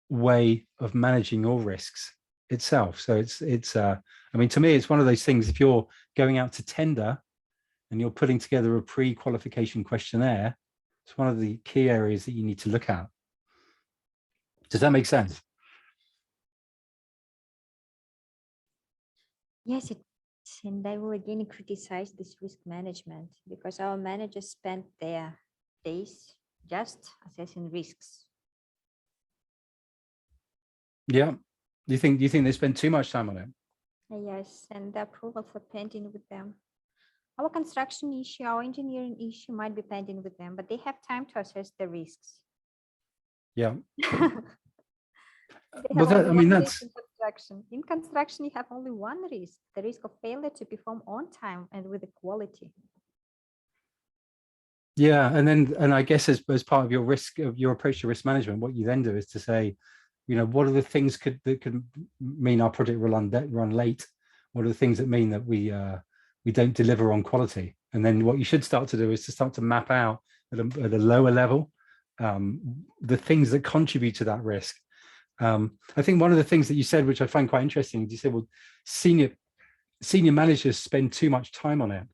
way of managing your risks itself. So it's I mean, to me, it's one of those things. If you're going out to tender and you're putting together a pre-qualification questionnaire, it's one of the key areas that you need to look at. Does that make sense? Yes, it is. And I will again criticize this risk management, because our managers spend their days just assessing risks. Yeah. Do you think they spend too much time on it? Yes, and the approvals are pending with them. Our construction issue, our engineering issue might be pending with them, but they have time to assess the risks. Yeah. Well, I mean, that's in construction, you have only one risk: the risk of failure to perform on time and with the quality. yeah. And I guess as part of your approach to risk management, what you then do is to say, you know, what are the things that could mean our project will run late? What are the things that mean that we don't deliver on quality? And then what you should start to do is to start to map out at a lower level the things that contribute to that risk. I think one of the things that you said, which I find quite interesting, is you said, well, senior managers spend too much time on it.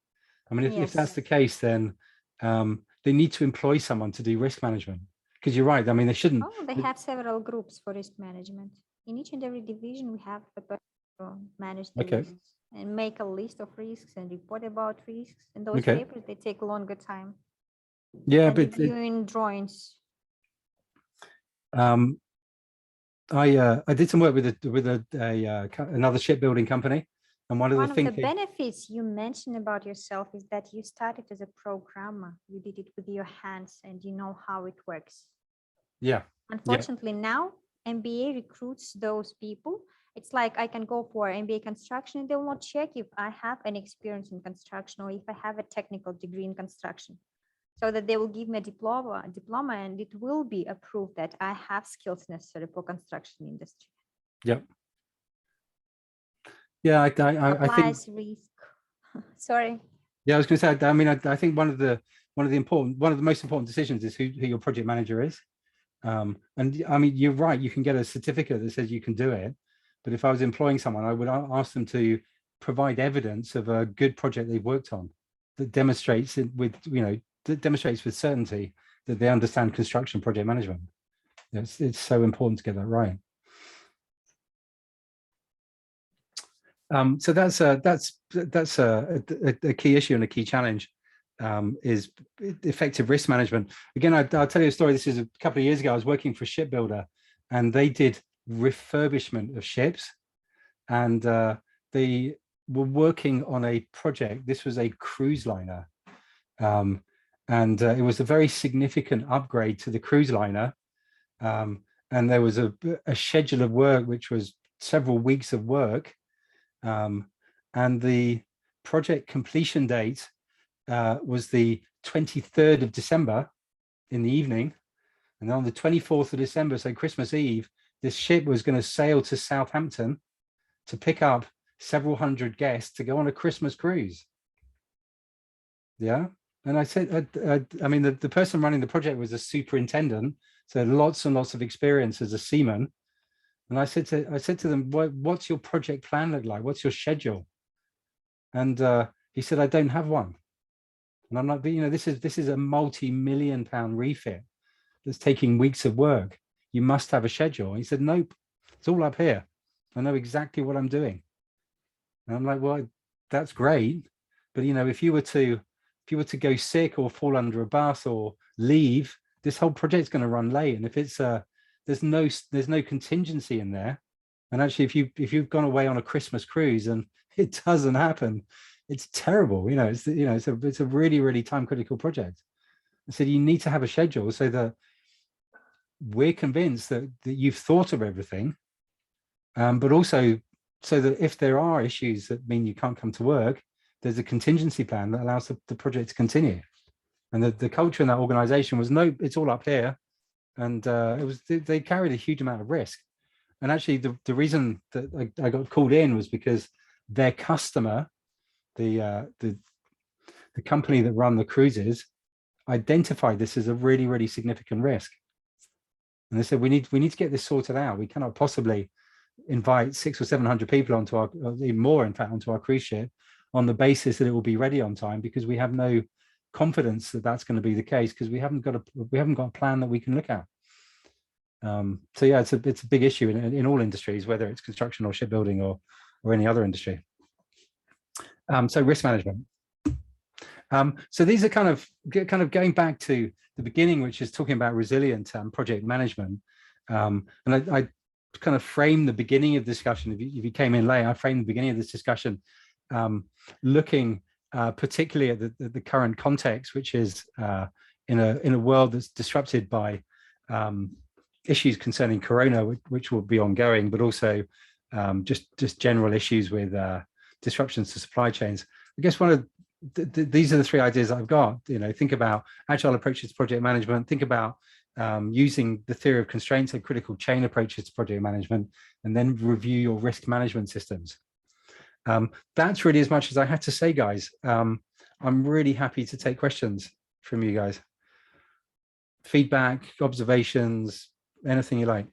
I mean, if that's the case, then they need to employ someone to do risk management. Because you're right. I mean, they shouldn't. Oh, they have several groups for risk management. In each and every division, we have a person to manage the risks and make a list of risks and report about risks. And those papers, they take longer time. Yeah, but but reviewing drawings. I did some work with another shipbuilding company, and one of the benefits you mentioned about yourself is that you started as a programmer. You did it with your hands, and you know how it works. Yeah. Unfortunately, now MBA recruits those people, It's like I can go for MBA construction and they will not check if I have an experience in construction or if I have a technical degree in construction. So that they will give me a diploma and it will be a proof that I have skills necessary for construction industry. Yep. Yeah, I think. Applies risk. Sorry. Yeah, I was going to say. I mean, I think one of the most important decisions is who your project manager is. And I mean, you're right. You can get a certificate that says you can do it, but if I was employing someone, I would ask them to provide evidence of a good project they've worked on that demonstrates it with, that demonstrates with certainty that they understand construction project management. It's so important to get that right. So that's a key issue and a key challenge, is effective risk management. Again, I'll tell you a story. This is a couple of years ago. I was working for a shipbuilder, and they did refurbishment of ships, and they were working on a project. This was a cruise liner, and it was a very significant upgrade to the cruise liner, and there was a schedule of work which was several weeks of work. And the project completion date was the 23rd of December in the evening. And on the 24th of December, so Christmas Eve, this ship was going to sail to Southampton to pick up several hundred guests to go on a Christmas cruise. Yeah. And I said, I mean, the person running the project was a superintendent, so lots and lots of experience as a seaman. And I said to them, what's your project plan look like? What's your schedule? And he said, I don't have one. And I'm like, but this is a multi-million-pound refit that's taking weeks of work. You must have a schedule. And he said, nope, it's all up here. I know exactly what I'm doing. And I'm like, well, that's great. But if you were to go sick or fall under a bus or leave, this whole project's going to run late. And if it's there's no contingency in there. And actually, if you've gone away on a Christmas cruise and it doesn't happen, it's terrible. It's a really, really time critical project. So you need to have a schedule so that we're convinced that you've thought of everything, but also so that if there are issues that mean you can't come to work, there's a contingency plan that allows the project to continue. And the culture in that organization was, no, it's all up here. And they carried a huge amount of risk. And actually, the reason that I got called in was because their customer, the company that run the cruises, identified this as a really, really significant risk. And they said, we need to get this sorted out. We cannot possibly invite 600 or 700 people onto our, or even more, in fact, onto our cruise ship on the basis that it will be ready on time, because we have no confidence that that's going to be the case, because we haven't got a plan that we can look at. So yeah, it's a big issue in all industries, whether it's construction or shipbuilding or any other industry. So risk management. So these are kind of going back to the beginning, which is talking about resilient project management. And I kind of framed the beginning of the discussion. If you came in late, I framed the beginning of this discussion looking particularly at the current context, which is in a world that's disrupted by issues concerning Corona, which will be ongoing, but also just general issues with disruptions to supply chains. I guess one of these are the three ideas I've got. Think about agile approaches to project management. Think about using the theory of constraints and critical chain approaches to project management, and then review your risk management systems. That's really as much as I had to say, guys. I'm really happy to take questions from you guys. Feedback, observations, anything you like.